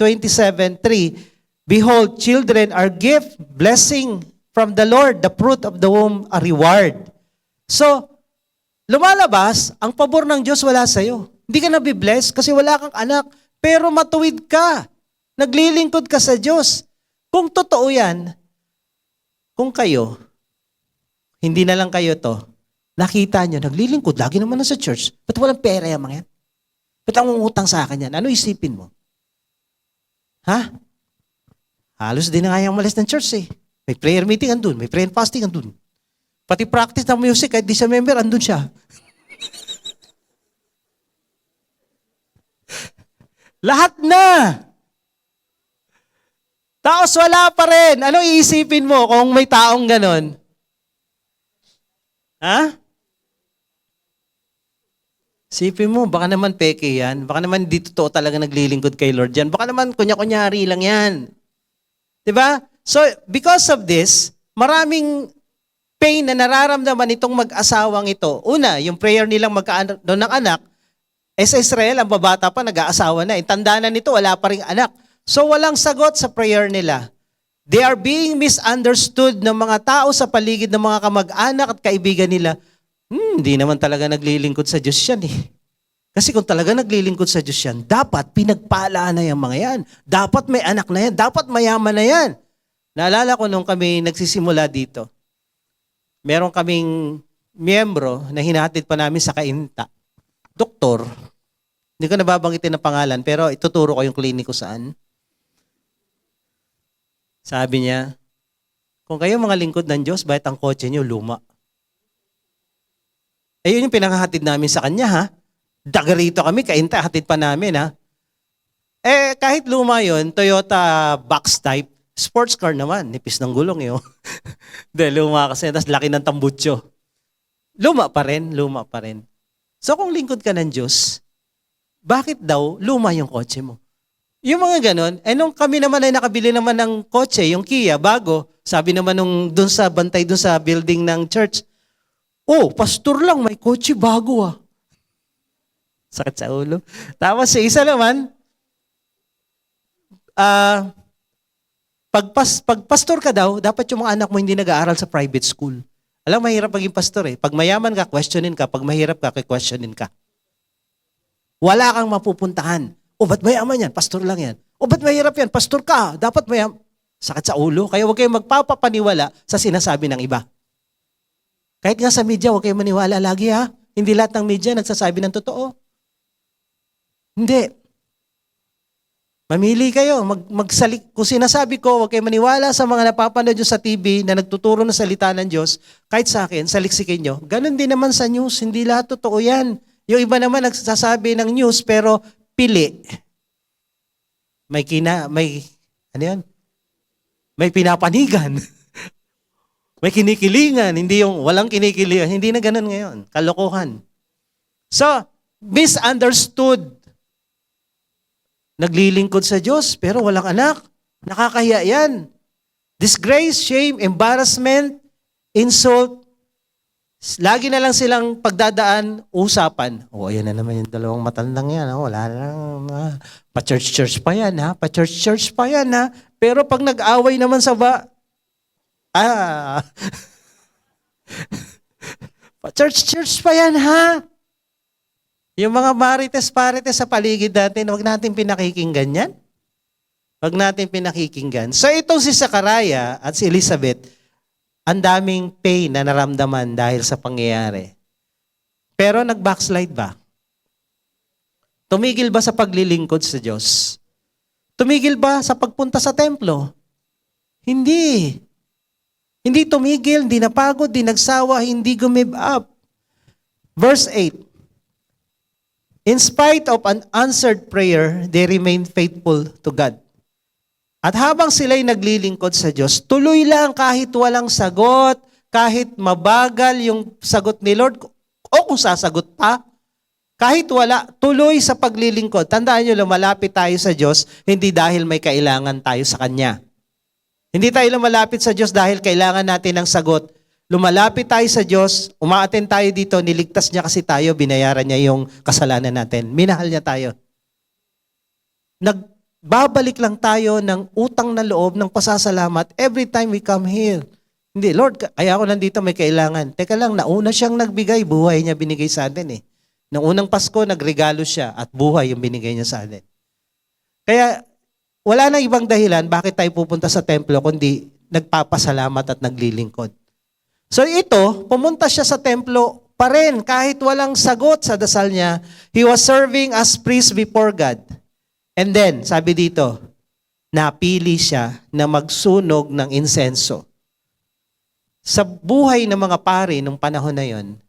behold, children are gift, blessing from the Lord, the fruit of the womb, a reward. So, lumalabas, ang pabor ng Diyos wala sa'yo. Hindi ka nabibless kasi wala kang anak. Pero matuwid ka. Naglilingkod ka sa Diyos. Kung totoo yan, kung kayo, hindi na lang kayo to, nakita nyo, naglilingkod, lagi naman na sa church, ba't walang pera yung mga yan? Ba't ang ungutang sa akin yan? Ano isipin mo? Ha? Halos din na nga yung malis ng church eh. May prayer meeting andun, may prayer fasting andun. Pati practice ng music, kahit di siya member, andun siya. Lahat na. Tapos wala pa rin. Ano iisipin mo kung may taong ganon? Ha? Isipin mo, baka naman peke yan. Baka naman di totoo talaga naglilingkod kay Lord yan. Baka naman kunya-kunyari lang yan. Diba? So, because of this, maraming pain na nararamdaman itong mag-asawang ito. Una, yung prayer nilang magkaano ng anak, sa Israel, ang babata pa, nag-aasawa na. Tanda na nito, wala pa ring anak. So walang sagot sa prayer nila. They are being misunderstood ng mga tao sa paligid ng mga kamag-anak at kaibigan nila. Hindi naman talaga naglilingkod sa Diyos yan eh. Kasi kung talaga naglilingkod sa Diyos yan, dapat pinagpalaan na yung mga yan. Dapat may anak na yan. Dapat mayaman na yan. Naalala ko nung kami nagsisimula dito, meron kaming miyembro na hinahatid pa namin sa Kainta. Doktor, hindi ko nababanggitin ang pangalan, pero ituturo ko yung kliniko saan. Sabi niya, kung kayo mga lingkod ng Diyos, bakit ang kotse niyo luma? Ayun yung pinanghahatid namin sa kanya, ha? Dagarito kami, kainta, hatid pa namin, ha? Kahit luma yun, Toyota box type, sports car naman, nipis ng gulong yun. Dahil luma kasi, tas laki ng tambutso. Luma pa rin, luma pa rin. So kung lingkod ka ng Diyos, bakit daw luma yung kotse mo? Yung mga ganon, nung kami naman ay nakabili naman ng kotse, yung Kia, bago, sabi naman nung dun sa bantay dun sa building ng church, oh, pastor lang, may kotse bago ah. Sakit sa ulo. Tapos sa isa naman, pag pastor ka daw, dapat yung mga anak mo hindi nag-aaral sa private school. Alam, mahirap maging pastor eh. Pag mayaman ka, questionin ka. Pag mahirap ka, questionin ka. Wala kang mapupuntahan. O, ba't mayaman yan? Pastor lang yan. O, ba't mahirap yan? Pastor ka. Dapat mayaman. Sakit sa ulo. Kaya huwag kayong magpapapaniwala sa sinasabi ng iba. Kahit nga sa media, huwag kayong maniwala lagi ha. Hindi lahat ng media nagsasabi ng totoo. Hindi. Mamili kayo, magsalik. Kung sinasabi ko, huwag kayo maniwala sa mga napapanood nyo sa TV na nagtuturo ng salita ng Diyos, kahit sa akin, saliksikin nyo. Ganon din naman sa news, hindi lahat totoo yan. Yung iba naman nagsasabi ng news, pero pili. May ano yan? May pinapanigan. May kinikilingan, hindi yung walang kinikilingan. Hindi na ganon ngayon. Kalokohan. So, misunderstood. Naglilingkod sa Diyos, pero walang anak. Nakakahiya yan. Disgrace, shame, embarrassment, insult. Lagi na lang silang pagdadaan, usapan. O, ayan na naman yung dalawang matandang yan. Wala na lang. Pa-church-church pa yan, ha? Pa-church-church pa yan, ha? Pero pag nag-away naman sa pa-church-church pa yan, ha? Yung mga marites-parites sa paligid natin, huwag natin pinakikinggan yan. Huwag natin pinakikinggan. So itong si Zachariah at si Elizabeth, ang daming pain na naramdaman dahil sa pangyayari. Pero nag-backslide ba? Tumigil ba sa paglilingkod sa Diyos? Tumigil ba sa pagpunta sa templo? Hindi. Hindi tumigil, hindi napagod, hindi nagsawa, hindi give up. Verse 8. In spite of an answered prayer, they remained faithful to God. At habang sila'y naglilingkod sa Diyos, tuloy lang kahit walang sagot, kahit mabagal yung sagot ni Lord, o kung sasagot pa, kahit wala, tuloy sa paglilingkod. Tandaan nyo, lumalapit tayo sa Diyos, hindi dahil may kailangan tayo sa Kanya. Hindi tayo lumalapit sa Diyos dahil kailangan natin ng sagot. Lumalapit tayo sa Diyos, umaattend tayo dito, niligtas niya kasi tayo, binayaran niya yung kasalanan natin. Minahal niya tayo. Nagbabalik lang tayo ng utang na loob, ng pasasalamat every time we come here. Hindi, Lord, kaya ako nandito may kailangan. Teka lang, nauna siyang nagbigay, buhay niya binigay sa atin eh. Noong unang Pasko, nagregalo siya at buhay yung binigay niya sa atin. Kaya, wala na ibang dahilan bakit tayo pupunta sa templo kundi nagpapasalamat at naglilingkod. So ito, pumunta siya sa templo pa rin kahit walang sagot sa dasal niya. He was serving as priest before God. And then, sabi dito, napili siya na magsunog ng insenso. Sa buhay ng mga pari nung panahon na yon,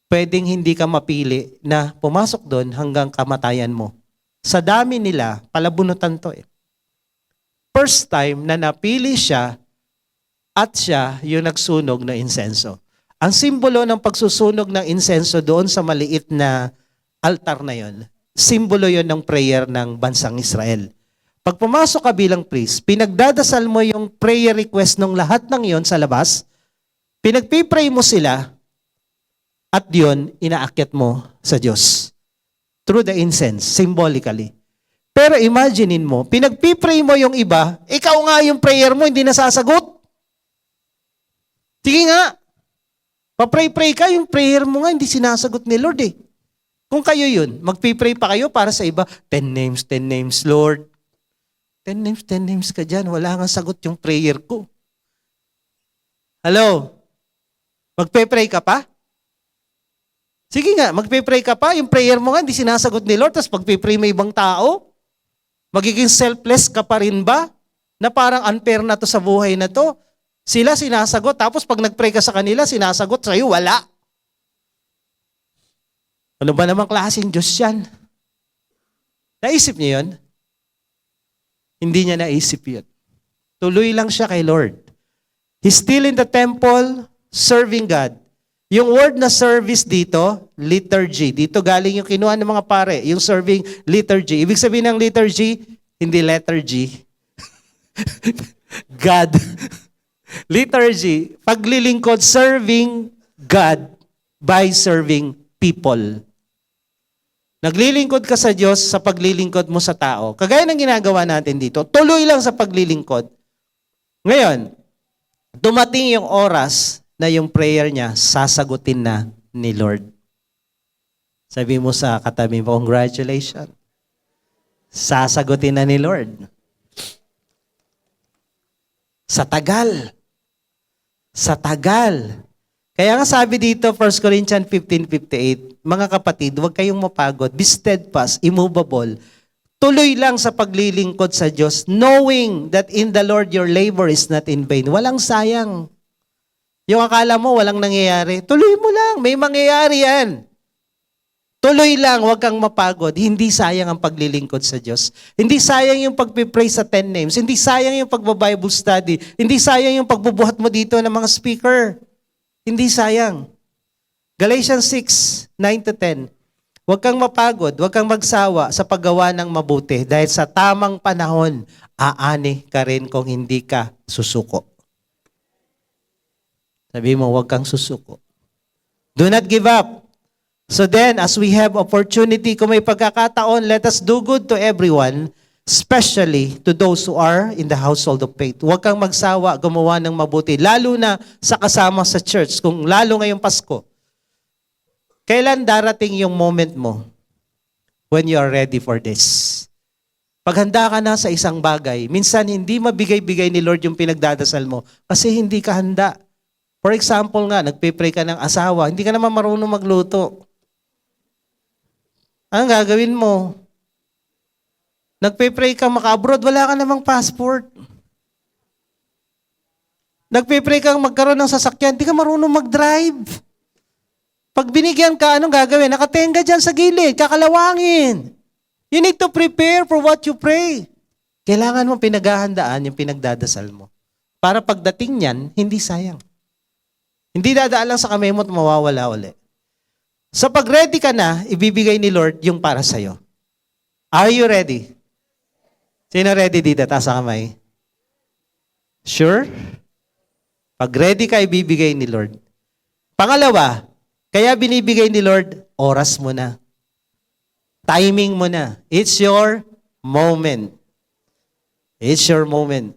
pwedeng hindi ka mapili na pumasok doon hanggang kamatayan mo. Sa dami nila, palabunutan to eh. First time na napili siya at siya yung nagsunog ng insenso. Ang simbolo ng pagsusunog ng insenso doon sa maliit na altar na yon, simbolo yon ng prayer ng bansang Israel. Pag pumasok ka bilang priest, pinagdadasal mo yung prayer request ng lahat ng yon sa labas, pinagpipray mo sila, at yon inaakyat mo sa Diyos. Through the incense, symbolically. Pero imaginein mo, pinagpipray mo yung iba, ikaw nga yung prayer mo hindi nasasagot. Sige nga, papray-pray ka, yung prayer mo nga hindi sinasagot ni Lord eh. Kung kayo yun, magpipray pa kayo para sa iba, 10 names, Lord. 10 names ka dyan, wala nga sagot yung prayer ko. Hello? Magpe-pray ka pa? Sige nga, magpe-pray ka pa, yung prayer mo nga hindi sinasagot ni Lord, tapos magpe-pray may ibang tao? Magiging selfless ka pa rin ba? Na parang unfair na to sa buhay na to? Sila sinasagot, tapos pag nag-pray ka sa kanila, sinasagot sa'yo, wala. Ano ba namang klaseng Diyos yan? Naisip niyo yun? Hindi niya naisip yun. Tuloy lang siya kay Lord. He's still in the temple, serving God. Yung word na service dito, liturgy. Dito galing yung kinuha ng mga pare, yung serving liturgy. Ibig sabihin ng liturgy, hindi letter G. God. Liturgy, paglilingkod, serving God by serving people. Naglilingkod ka sa Diyos sa paglilingkod mo sa tao. Kagaya ng ginagawa natin dito, tuloy lang sa paglilingkod. Ngayon, dumating yung oras na yung prayer niya, sasagutin na ni Lord. Sabi mo sa katabi mo, congratulations. Sasagutin na ni Lord. Sa tagal. Sa tagal. Kaya nga sabi dito, 1 Corinthians 15:58, mga kapatid, huwag kayong mapagod, be steadfast, immovable, tuloy lang sa paglilingkod sa Diyos, knowing that in the Lord your labor is not in vain. Walang sayang. Yung akala mo, walang nangyayari, tuloy mo lang, may mangyayari yan. Tuloy lang, huwag kang mapagod. Hindi sayang ang paglilingkod sa Diyos. Hindi sayang yung pagpipray sa 10 names. Hindi sayang yung pagbabible study. Hindi sayang yung pagbubuhat mo dito ng mga speaker. Hindi sayang. Galatians 6:9-10. Huwag kang mapagod, huwag kang magsawa sa paggawa ng mabuti dahil sa tamang panahon, aani ka rin kung hindi ka susuko. Sabi mo, huwag kang susuko. Do not give up. So then, as we have opportunity, kung may pagkakataon, let us do good to everyone, especially to those who are in the household of faith. Huwag kang magsawa, gumawa ng mabuti, lalo na sa kasama sa church, kung lalo ngayong Pasko. Kailan darating yung moment mo when you are ready for this? Paghanda ka na sa isang bagay, minsan hindi mabigay-bigay ni Lord yung pinagdadasal mo kasi hindi ka handa. For example nga, nagpe-pray ka ng asawa, hindi ka naman marunong magluto. Anong gagawin mo? Nagpe-pray ka maka-abroad, wala ka namang passport. Nagpe-pray kang magkaroon ng sasakyan, hindi ka marunong mag-drive. Pag binigyan ka, anong gagawin? Nakatenga dyan sa gilid, kakalawangin. You need to prepare for what you pray. Kailangan mo pinaghahandaan yung pinagdadasal mo. Para pagdating niyan, hindi sayang. Hindi dadaan lang sa kamay mo at mawawala uli. Sa pag-ready ka na, ibibigay ni Lord yung para sa'yo. Are you ready? Sino ready dito? Taas ang kamay. Sure? Pag ready ka, ibibigay ni Lord. Pangalawa, kaya binibigay ni Lord, oras mo na. Timing mo na. It's your moment. It's your moment.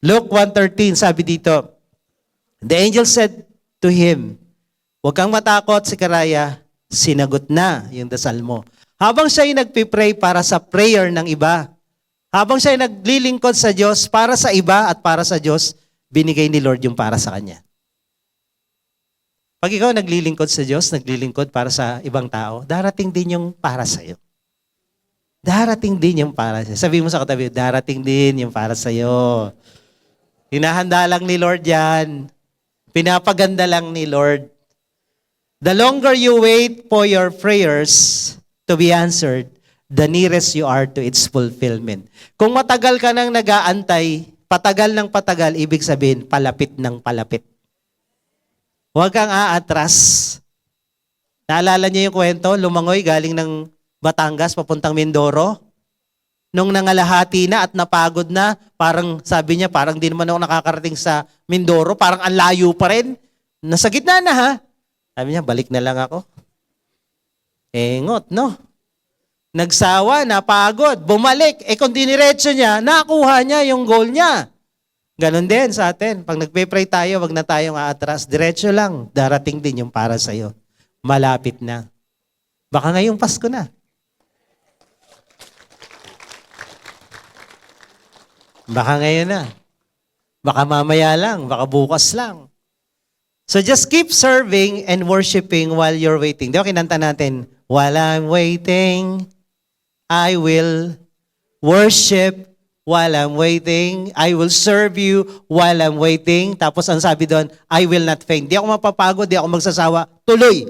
Luke 1:13, sabi dito, the angel said to him, huwag kang matakot, Sekaraya, sinagot na yung dasal mo. Habang siya ay nagpipray para sa prayer ng iba, habang siya ay naglilingkod sa Diyos para sa iba at para sa Diyos, binigay ni Lord yung para sa kanya. Pag ikaw naglilingkod sa Diyos, naglilingkod para sa ibang tao, darating din yung para sa iyo. Darating din yung para sa iyo. Sabi mo sa katabi, darating din yung para sa iyo. Hinahanda lang ni Lord yan. Pinapaganda lang ni Lord. The longer you wait for your prayers to be answered, the nearest you are to its fulfillment. Kung matagal ka nang nag-aantay, patagal ng patagal, ibig sabihin, palapit ng palapit. Huwag kang aatras. Naalala niyo yung kwento? Lumangoy galing ng Batangas papuntang Mindoro. Nung nangalahati na at napagod na, parang sabi niya, parang di naman ako nakakarating sa Mindoro, parang ang layo pa rin. Nasa gitna na ha. Sabi niya, balik na lang ako. Engot, no? Nagsawa, napagod, bumalik. Kung diniretso niya, nakuha niya yung goal niya. Ganon din sa atin. Pag nagpe-pray tayo, wag na tayong aatras. Diretso lang. Darating din yung para sa'yo. Malapit na. Baka ngayong Pasko na. Baka ngayon na. Baka mamaya lang. Baka bukas lang. So just keep serving and worshiping while you're waiting. Di ba kinanta natin, while I'm waiting, I will worship while I'm waiting. I will serve you while I'm waiting. Tapos ang sabi doon, I will not faint. Di ako mapapagod, di ako magsasawa. Tuloy.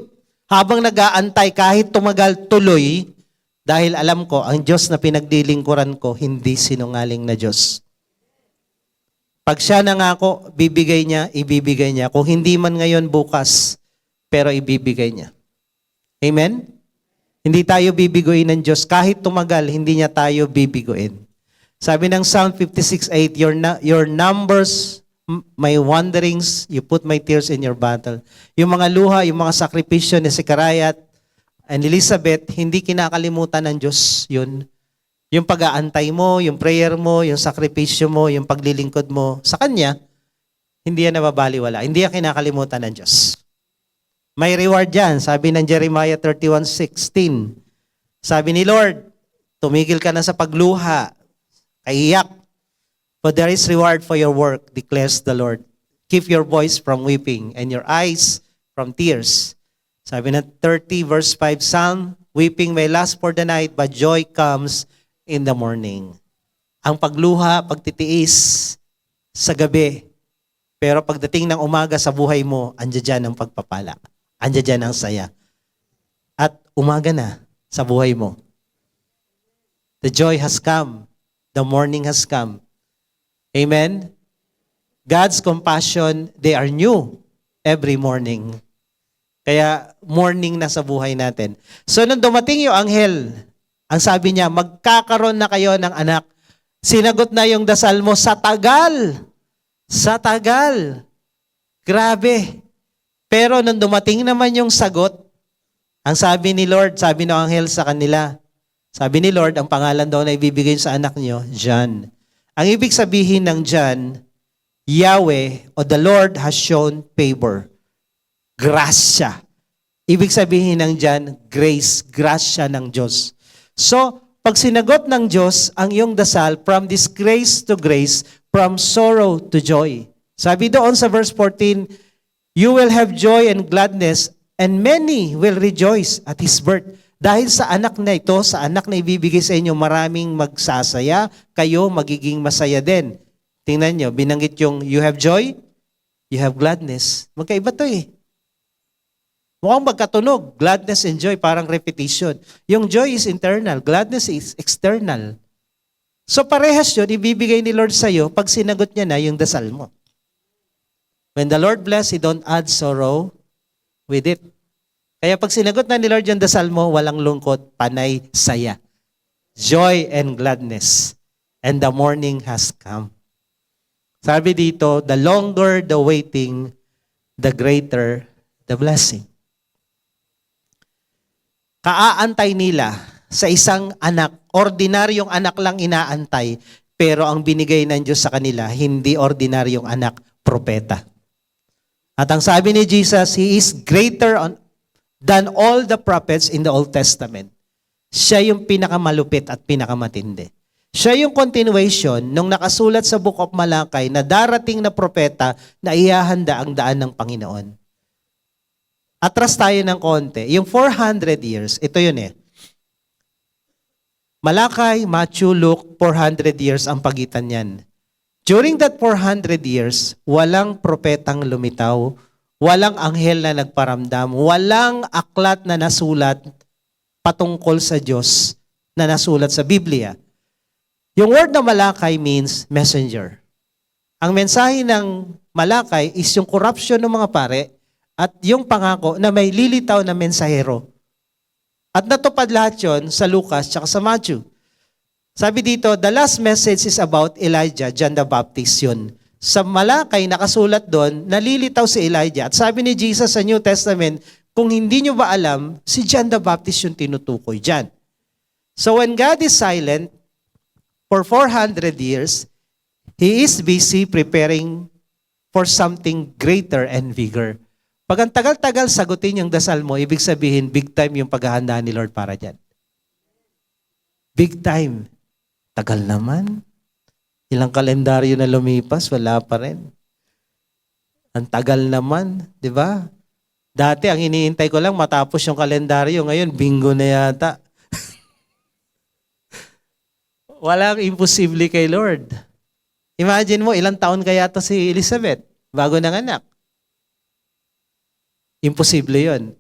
Habang nag-aantay, kahit tumagal tuloy, dahil alam ko, ang Diyos na pinagdilingkuran ko, hindi sinungaling na Diyos. Pag siya nangako, bibigay niya, ibibigay niya. Kung hindi man ngayon, bukas, pero ibibigay niya. Amen? Hindi tayo bibiguin ng Diyos. Kahit tumagal, hindi niya tayo bibiguin. Sabi ng Psalm 56:8, your numbers, my wanderings, you put my tears in your battle. Yung mga luha, yung mga sakripisyo ni Zechariah and Elizabeth, hindi kinakalimutan ng Diyos yun. Yung pag-aantay mo, yung prayer mo, yung sakripisyo mo, yung paglilingkod mo, sa Kanya, hindi yan nababaliwala. Hindi yan kinakalimutan ng Diyos. May reward yan. Sabi ng Jeremiah 31:16. Sabi ni Lord, tumigil ka na sa pagluha, kaiyak. For there is reward for your work, declares the Lord. Keep your voice from weeping and your eyes from tears. Sabi ng 30:5 Psalm, weeping may last for the night, but joy comes in the morning. Ang pagluha, pagtitiis sa gabi. Pero pagdating ng umaga sa buhay mo, andyan dyan ang pagpapala. Andyan dyan ang saya. At umaga na sa buhay mo. The joy has come. The morning has come. Amen? God's compassion, they are new every morning. Kaya morning na sa buhay natin. So nung dumating yung anghel, ang sabi niya, magkakaroon na kayo ng anak. Sinagot na yung dasal mo sa tagal. Sa tagal. Grabe. Pero nung dumating naman yung sagot, ang sabi ni Lord, sabi ng anghel sa kanila, sabi ni Lord, ang pangalan daw na ibibigay sa anak niyo, John. Ang ibig sabihin ng John, Yahweh o the Lord has shown favor. Grasya. Ibig sabihin ng John, grace, grasya ng Diyos. So, pag sinagot ng Diyos ang iyong dasal, from disgrace to grace, from sorrow to joy. Sabi doon sa verse 14, you will have joy and gladness, and many will rejoice at His birth. Dahil sa anak na ito, sa anak na ibibigay sa inyo, maraming magsasaya, kayo magiging masaya din. Tingnan nyo, binanggit yung you have joy, you have gladness. Magkaiba to eh. Mukhang magkatunog. Gladness and joy, parang repetition. Yung joy is internal, gladness is external. So parehas yun, ibibigay ni Lord sa'yo pag sinagot niya na yung dasal mo. When the Lord bless, He don't add sorrow with it. Kaya pag sinagot na ni Lord yung dasal mo, walang lungkot, panay, saya. Joy and gladness. And the morning has come. Sabi dito, the longer the waiting, the greater the blessing. Kaaantay nila sa isang anak, ordinaryong anak lang inaantay, pero ang binigay ng Diyos sa kanila, hindi ordinaryong anak, propeta. At ang sabi ni Jesus, He is greater than all the prophets in the Old Testament. Siya yung pinakamalupit at pinakamatindi. Siya yung continuation nung nakasulat sa Book of Malakay na darating na propeta na ihahanda ang daan ng Panginoon. Atras tayo ng konti. Yung 400 years, ito yun eh. Malakay, Matthew, Luke, 400 years ang pagitan niyan. During that 400 years, walang propetang lumitaw, walang anghel na nagparamdam, walang aklat na nasulat patungkol sa Diyos na nasulat sa Biblia. Yung word na Malakay means messenger. Ang mensahe ng Malakay is yung corruption ng mga pare at yung pangako na may lilitaw na mensahero. At natupad lahat yun sa Lucas at sa Matthew. Sabi dito, the last message is about Elijah, John the Baptist yun. Sa Malakay, nakasulat doon, nalilitaw si Elijah. At sabi ni Jesus sa New Testament, kung hindi nyo ba alam, si John the Baptist yung tinutukoy dyan. So when God is silent for 400 years, He is busy preparing for something greater and bigger. Pag ang tagal-tagal sagutin yung dasal mo, ibig sabihin, big time yung paghahanda ni Lord para dyan. Big time. Tagal naman. Ilang kalendaryo na lumipas, wala pa rin. Ang tagal naman, di ba? Dati, ang iniintay ko lang, matapos yung kalendaryo. Ngayon, bingo na yata. Walang imposible kay Lord. Imagine mo, ilang taon kaya to si Elizabeth bago nanganak. Imposible yon.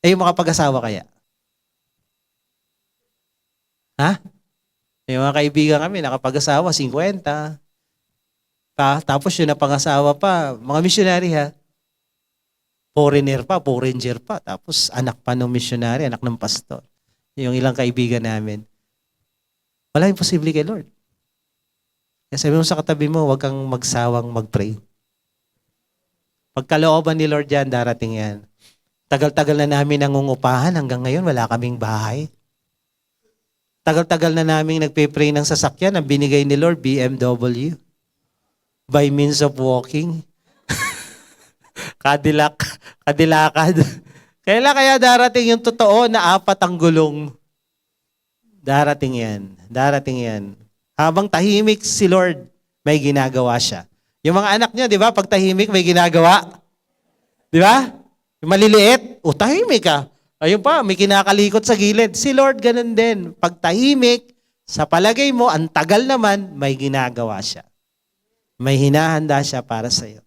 Yung makapag-asawa kaya? Ha? May mga kaibigan kami, nakapag-asawa, 50. Tapos yung napangasawa pa, mga missionary ha, foreigner pa, foreigner pa. Tapos anak pa ng missionary, anak ng pastor. Yung ilang kaibigan namin. Wala imposible kay Lord. Kaya sabi mo sa katabi mo, huwag kang magsawang mag-pray. Pagkalooban ni Lord yan, darating yan. Tagal-tagal na namin nangungupahan, hanggang ngayon wala kaming bahay. Tagal-tagal na namin nagpe-pray ng sasakyan, ang binigay ni Lord, BMW. By means of walking. Kadilakad. Kaya darating yung totoo na 4 ang gulong. Darating yan. Habang tahimik si Lord, may ginagawa siya. Yung mga anak niya, di ba, pag tahimik, may ginagawa. Di ba? Yung maliliit, tahimik ka. Ayun pa, may kinakalikot sa gilid. Si Lord ganun din. Pag tahimik, sa palagay mo, ang tagal naman, may ginagawa siya. May hinahanda siya para sa iyo.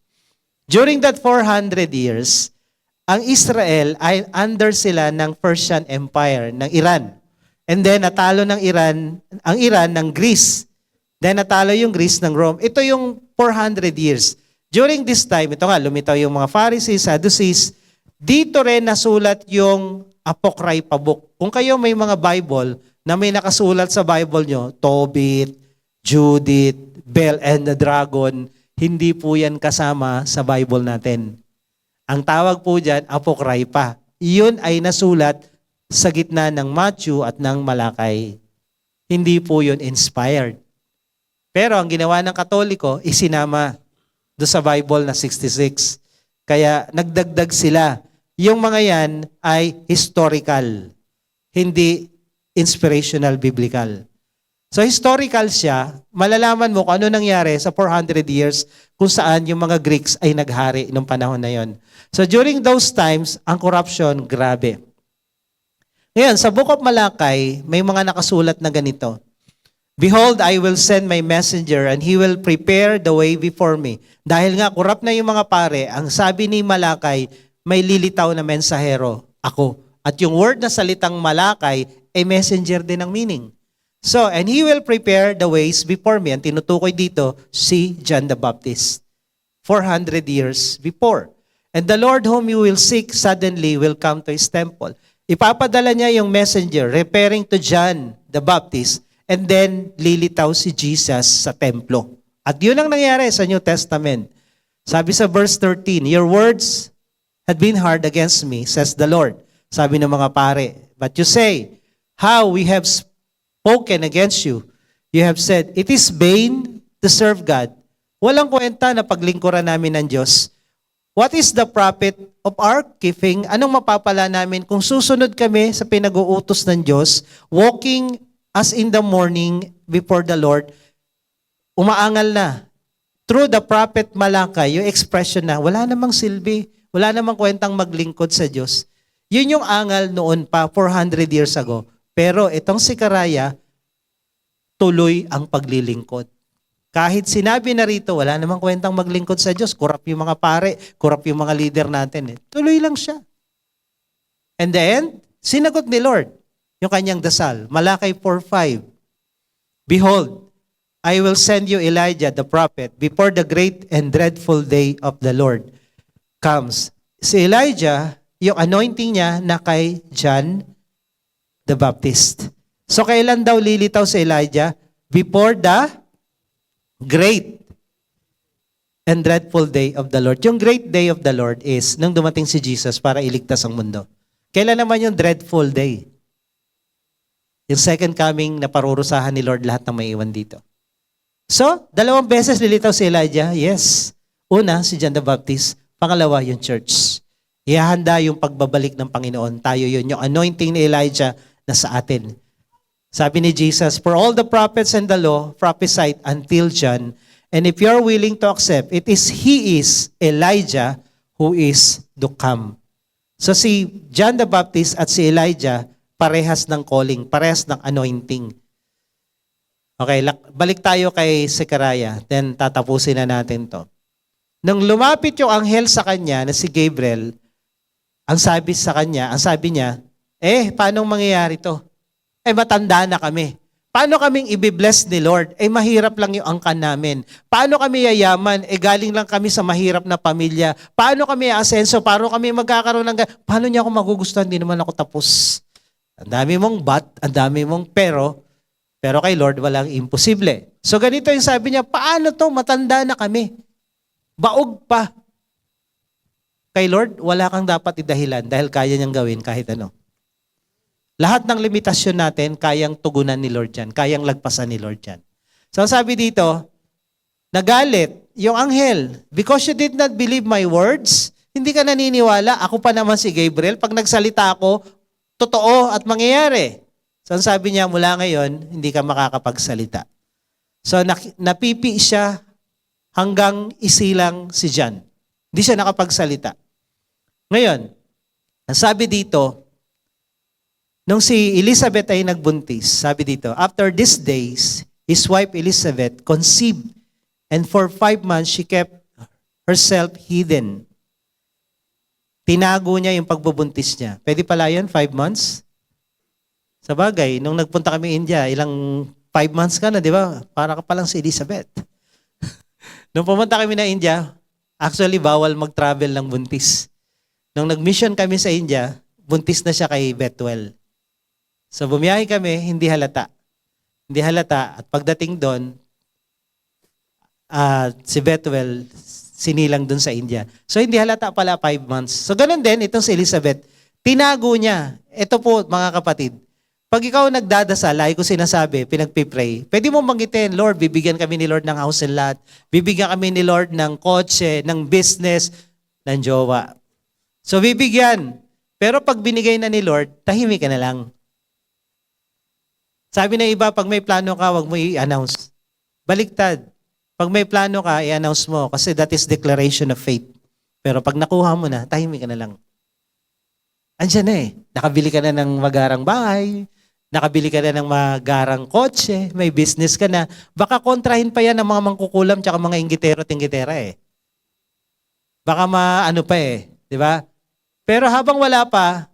During that 400 years, ang Israel ay under sila ng Persian Empire, ng Iran. And then natalo ng ang Iran ng Greece. Then natalo yung Greece ng Rome. Ito yung 400 years. During this time, ito nga, lumitaw yung mga Pharisees, Sadducees. Dito rin nasulat yung Apocrypha book. Kung kayo may mga Bible na may nakasulat sa Bible nyo, Tobit, Judith, Bel and the Dragon, hindi po yan kasama sa Bible natin. Ang tawag po dyan, Apocrypha. Iyon ay nasulat sa gitna ng Matthew at ng Malakay. Hindi po yun inspired. Pero ang ginawa ng Katoliko, isinama doon sa Bible na 66. Kaya nagdagdag sila. Yung mga yan ay historical, hindi inspirational biblical. So historical siya, malalaman mo kung ano nangyari sa 400 years kung saan yung mga Greeks ay naghari nung panahon na yon. So during those times, ang corruption, grabe. Ngayon, sa Book of Malakay, may mga nakasulat na ganito. Behold, I will send my messenger and he will prepare the way before me. Dahil nga, corrupt na yung mga pare, ang sabi ni Malakay, may lilitaw na mensahero, ako. At yung word na salitang Malakay, ay messenger din ang meaning. So, and he will prepare the ways before me. Ang tinutukoy dito, si John the Baptist. 400 years before. And the Lord whom you will seek suddenly will come to his temple. Ipapadala niya yung messenger, referring to John the Baptist, and then lilitaw si Jesus sa templo. At yun ang nangyari sa New Testament. Sabi sa verse 13, your words had been hard against me, says the Lord. Sabi ng mga pare, but you say, how we have spoken against you. You have said, it is vain to serve God. Walang kwenta na paglingkuran namin ng Diyos. What is the profit of our keeping? Anong mapapala namin kung susunod kami sa pinag-uutos ng Diyos, walking as in the morning before the Lord, umaangal na. Through the prophet Malakay, yung expression na, wala namang silbi, wala namang kwentang maglingkod sa Diyos. Yun yung angal noon pa, 400 years ago. Pero itong si Karaya, tuloy ang paglilingkod. Kahit sinabi na rito, wala namang kwentang maglingkod sa Diyos, corrupt yung mga pare, corrupt yung mga leader natin. Tuloy lang siya. And then, sinagot ni Lord yung kanyang dasal. Malakay 4:5. Behold, I will send you Elijah the prophet before the great and dreadful day of the Lord comes. Si Elijah, yung anointing niya na kay John the Baptist. So kailan daw lilitaw si Elijah? Before the great and dreadful day of the Lord. Yung great day of the Lord is nung dumating si Jesus para iligtas ang mundo. Kailan naman yung dreadful day? Yung second coming na parurusahan ni Lord lahat ng may iwan dito. So, 2 beses lilitaw si Elijah. Yes. Una, si John the Baptist. Pangalawa, yung church. Ihahanda yung pagbabalik ng Panginoon. Tayo yun. Yung anointing ni Elijah na sa atin. Sabi ni Jesus, for all the prophets and the law prophesied until John, and if you are willing to accept, he is Elijah who is to come. So si John the Baptist at si Elijah, parehas ng calling, parehas ng anointing. Okay, balik tayo kay Zechariah, then tatapusin na natin to. Nang lumapit yung anghel sa kanya na si Gabriel, ang sabi niya, paano mangyayari to? Matanda na kami. Paano kaming ibibless ni Lord? Mahirap lang yung angkan namin. Paano kami yayaman? Galing lang kami sa mahirap na pamilya. Paano kami asenso? Paano kami magkakaroon paano niya ako magugustuhan? Hindi naman ako tapos. Ang dami mong ang dami mong pero kay Lord walang imposible. So ganito yung sabi niya, paano to? Matanda na kami. Baog pa. Kay Lord, wala kang dapat idahilan dahil kaya niyang gawin kahit ano. Lahat ng limitasyon natin, kayang tugunan ni Lord yan. Kayang lagpasan ni Lord yan. So sabi dito, nagalit yung anghel. Because you did not believe my words, hindi ka naniniwala. Ako pa naman si Gabriel. Pag nagsalita ako, totoo at mangyayari. So sabi niya, mula ngayon, hindi ka makakapagsalita. So napipi siya hanggang isilang si John. Hindi siya nakapagsalita. Ngayon, sabi dito, nung si Elizabeth ay nagbuntis, sabi dito, after these days, his wife Elizabeth conceived, and for 5 months she kept herself hidden. Tinago niya yung pagbubuntis niya. Pwede pala yun, 5 months? Sa bagay, nung nagpunta kami India, ilang 5 months ka na, di ba? Para ka palang si Elizabeth. Nung pumunta kami na India, actually bawal mag-travel ng buntis. Nung nag-mission kami sa India, buntis na siya kay Bethuel. So bumiyahe kami, hindi halata. Hindi halata. At pagdating doon, si Bethuel sinilang doon sa India. So hindi halata pala 5 months. So ganun din, itong si Elizabeth, tinago niya. Ito po mga kapatid, pag ikaw nagdadasal, ay ko sinasabi, pinagpipray, pwede mo banggitin, Lord, bibigyan kami ni Lord ng house and lot, bibigyan kami ni Lord ng kotse, ng business, ng jowa. So bibigyan. Pero pag binigay na ni Lord, tahimik ka na lang. Sabi ng iba, pag may plano ka, wag mo i-announce. Baliktad. Pag may plano ka, i-announce mo kasi that is declaration of faith. Pero pag nakuha mo na, tahimik ka na lang. Andiyan na Nakabili ka na ng magarang bahay, nakabili ka na ng magarang kotse, may business ka na. Baka kontrahin pa yan ng mga mangkukulam tsaka mga inggitero-tinggitera Baka maano pa di ba? Pero habang wala pa,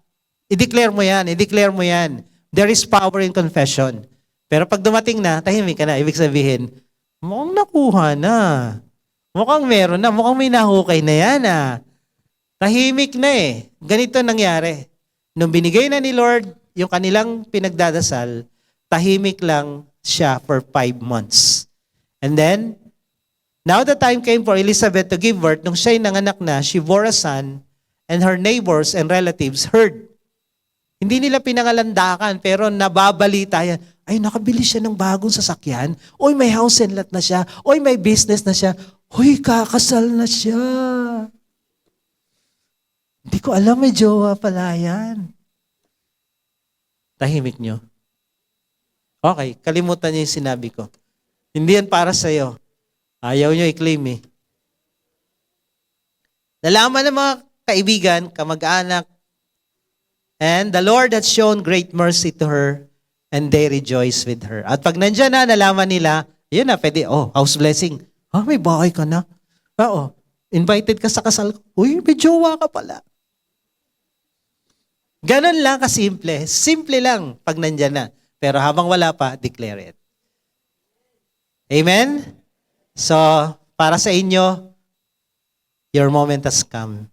i-declare mo yan. There is power in confession. Pero pag dumating na, tahimik ka na. Ibig sabihin, mukhang nakuha na. Mukhang meron na. Mukhang may nahukay na yan Tahimik na Ganito nangyari. Nung binigay na ni Lord yung kanilang pinagdadasal, tahimik lang siya for 5 months. And then, now the time came for Elizabeth to give birth. Nung siya'y nanganak na, she bore a son, and her neighbors and relatives heard. Hindi nila pinangalandakan, pero nababalita yan. Ay, nakabili siya ng bagong sasakyan. Oy, may house and lot na siya. Oy, may business na siya. Hoy, kakasal na siya. Hindi ko alam, may jowa pala yan. Tahimik nyo. Okay, kalimutan niyo yung sinabi ko. Hindi yan para sa'yo. Ayaw nyo i-claim Nalaman ng mga kaibigan, kamag-anak, and the Lord had shown great mercy to her, and they rejoice with her. At pag nandyan na, nalaman nila, yun na, pwede, house blessing. May bahay ka na. Invited ka sa kasal. Uy, may jowa ka pala. Ganon lang kasimple. Simple lang pag nandyan na. Pero habang wala pa, declare it. Amen? So, para sa inyo, your moment has come.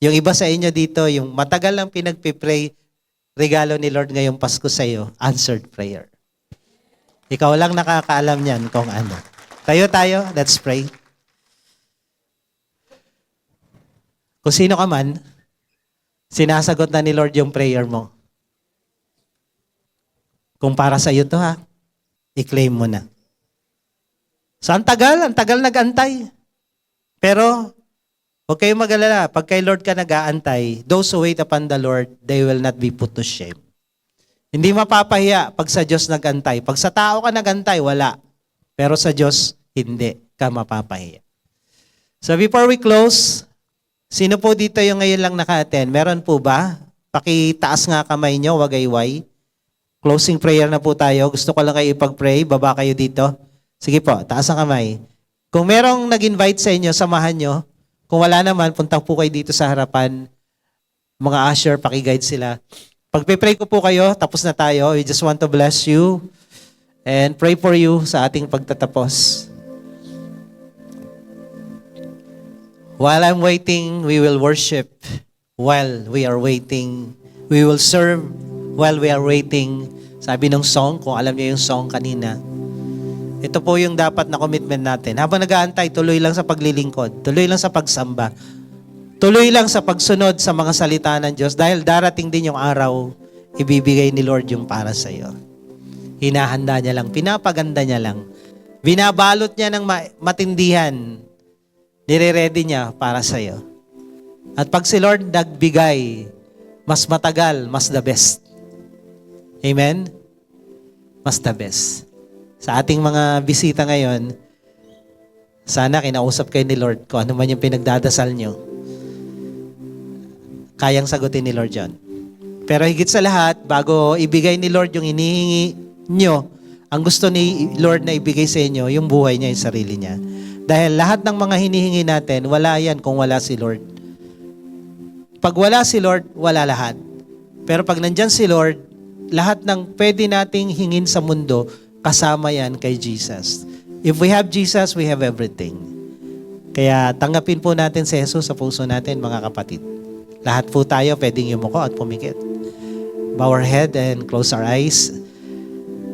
Yung iba sa inyo dito, yung matagal lang pinagpipray, regalo ni Lord ngayong Pasko sa iyo, answered prayer. Ikaw lang nakakaalam niyan kung ano. Tayo, let's pray. Kung sino ka man, sinasagot na ni Lord yung prayer mo. Kung para sa iyo to i-claim mo na. So ang tagal nag-antay. Pero, huwag kayong mag-alala. Pag kay Lord ka nag-aantay, those who wait upon the Lord, they will not be put to shame. Hindi mapapahiya pag sa Diyos nag-antay. Pag sa tao ka nag-antay, wala. Pero sa Diyos, hindi ka mapapahiya. So before we close, sino po dito yung ngayon lang naka-attend? Meron po ba? Pakitaas nga kamay nyo, wag ayway. Closing prayer na po tayo. Gusto ko lang kayo ipag-pray. Baba kayo dito. Sige po, taas ang kamay. Kung merong nag-invite sa inyo, samahan nyo. Kung wala naman, punta po kayo dito sa harapan. Mga usher, pakiguide sila. Pagpe-pray ko po kayo, tapos na tayo. We just want to bless you and pray for you sa ating pagtatapos. While I'm waiting, we will worship. While we are waiting, we will serve. While we are waiting, sabi ng song, kung alam niyo yung song kanina, ito po yung dapat na commitment natin. Habang nag-aantay, tuloy lang sa paglilingkod, tuloy lang sa pagsamba, tuloy lang sa pagsunod sa mga salita ng Diyos dahil darating din yung araw, ibibigay ni Lord yung para sa iyo. Hinahanda niya lang, pinapaganda niya lang, binabalot niya ng matindihan, nire-ready niya para sa iyo. At pag si Lord nagbigay, mas matagal, mas the best. Amen? Mas the best. Sa ating mga bisita ngayon, sana kinausap kayo ni Lord kung ano man yung pinagdadasal nyo. Kayang sagutin ni Lord yun. Pero higit sa lahat, bago ibigay ni Lord yung hinihingi nyo, ang gusto ni Lord na ibigay sa inyo, yung buhay niya, yung sarili niya. Dahil lahat ng mga hinihingi natin, wala yan kung wala si Lord. Pag wala si Lord, wala lahat. Pero pag nandyan si Lord, lahat ng pwede nating hingin sa mundo, kasama yan kay Jesus. If we have Jesus, we have everything. Kaya tanggapin po natin si Jesus sa puso natin, mga kapatid. Lahat po tayo pwedeng yumuko at pumikit. Bow our head and close our eyes.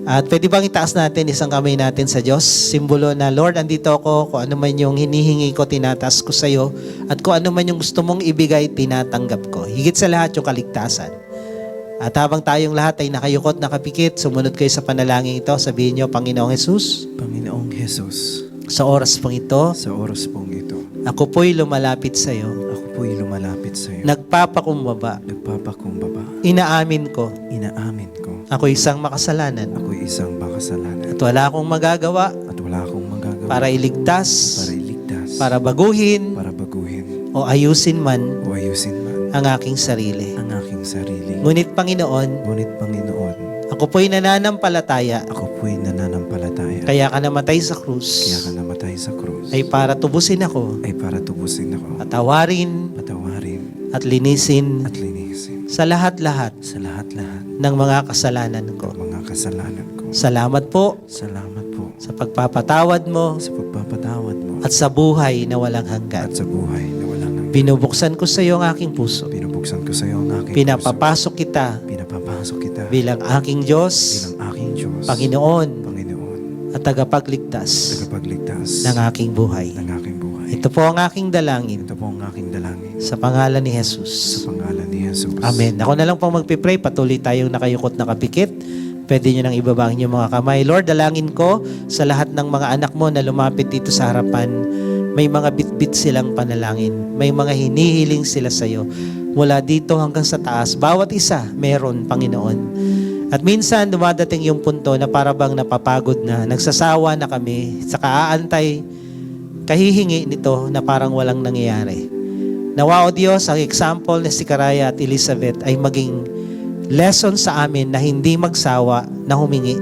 At pwede bang itaas natin isang kamay natin sa Diyos? Simbolo na, Lord, andito ako. Kung ano man yung hinihingi ko, tinataas ko sa iyo. At kung ano man yung gusto mong ibigay, tinatanggap ko. Higit sa lahat yung kaligtasan. At habang tayong lahat ay nakayukot, nakapikit, sumunod kayo sa panalangin ito. Sabihin niyo, Panginoong Jesus, Panginoong Jesus, sa oras pong ito, ako po'y lumalapit sa iyo. Nagpapakumbaba. Inaamin ko. Ako'y isang makasalanan. At wala akong magagawa. Para iligtas. Para baguhin. O ayusin man. Ang aking sarili. Ngunit Panginoon, ako po'y nananampalataya. Kaya ka namatay sa krus. Ay para tubusin ako. Patawarin. At linisin. Sa lahat-lahat. Ng mga kasalanan ko. Salamat po. Sa pagpapatawad mo. At sa buhay na walang hanggan. Binubuksan ko sa iyo ang aking puso. Pinapapasok kita. Bilang aking Diyos. Panginoon. At tagapagligtas. Ng aking buhay. Ito po ang aking dalangin. Sa pangalan ni Jesus. Amen. Ako na lang pong magpipray. Patuloy tayong nakayukot, nakapikit. Pwede nyo nang ibaba ang inyong mga kamay. Lord, dalangin ko sa lahat ng mga anak mo na lumapit dito sa harapan. May mga bitbit silang panalangin. May mga hinihiling sila sa iyo. Mula dito hanggang sa taas. Bawat isa, meron, Panginoon. At minsan, dumadating yung punto na para bang napapagod na. Nagsasawa na kami sa kaaantay, kahihingi nito na parang walang nangyayari. Nawa, O Diyos, ang example ni Sicaraya at Elizabeth ay maging lesson sa amin na hindi magsawa na humingi.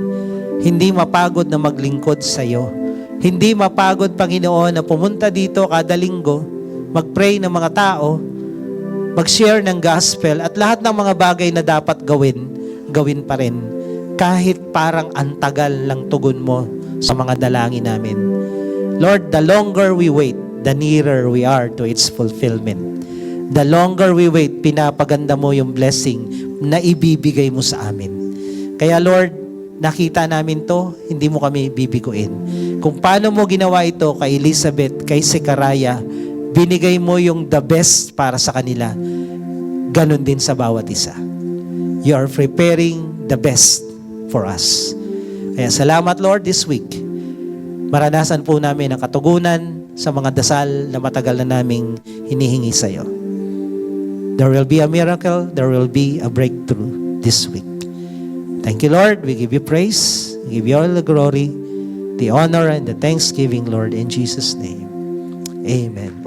Hindi mapagod na maglingkod sa iyo. Hindi mapagod, Panginoon, na pumunta dito kada linggo, mag-pray ng mga tao, mag-share ng gospel, at lahat ng mga bagay na dapat gawin pa rin. Kahit parang antagal lang tugon mo sa mga dalangin namin. Lord, the longer we wait, the nearer we are to its fulfillment. The longer we wait, pinapaganda mo yung blessing na ibibigay mo sa amin. Kaya Lord, nakita namin to, hindi mo kami bibiguin. Kung paano mo ginawa ito kay Elizabeth, kay Sicaraya, binigay mo yung the best para sa kanila. Ganon din sa bawat isa. You are preparing the best for us. Kaya salamat Lord this week. Maranasan po namin ang katugunan sa mga dasal na matagal na naming hinihingi sa iyo. There will be a miracle, there will be a breakthrough this week. Thank you Lord, we give you praise, we give you all the glory, the honor and the thanksgiving, Lord, in Jesus' name. Amen.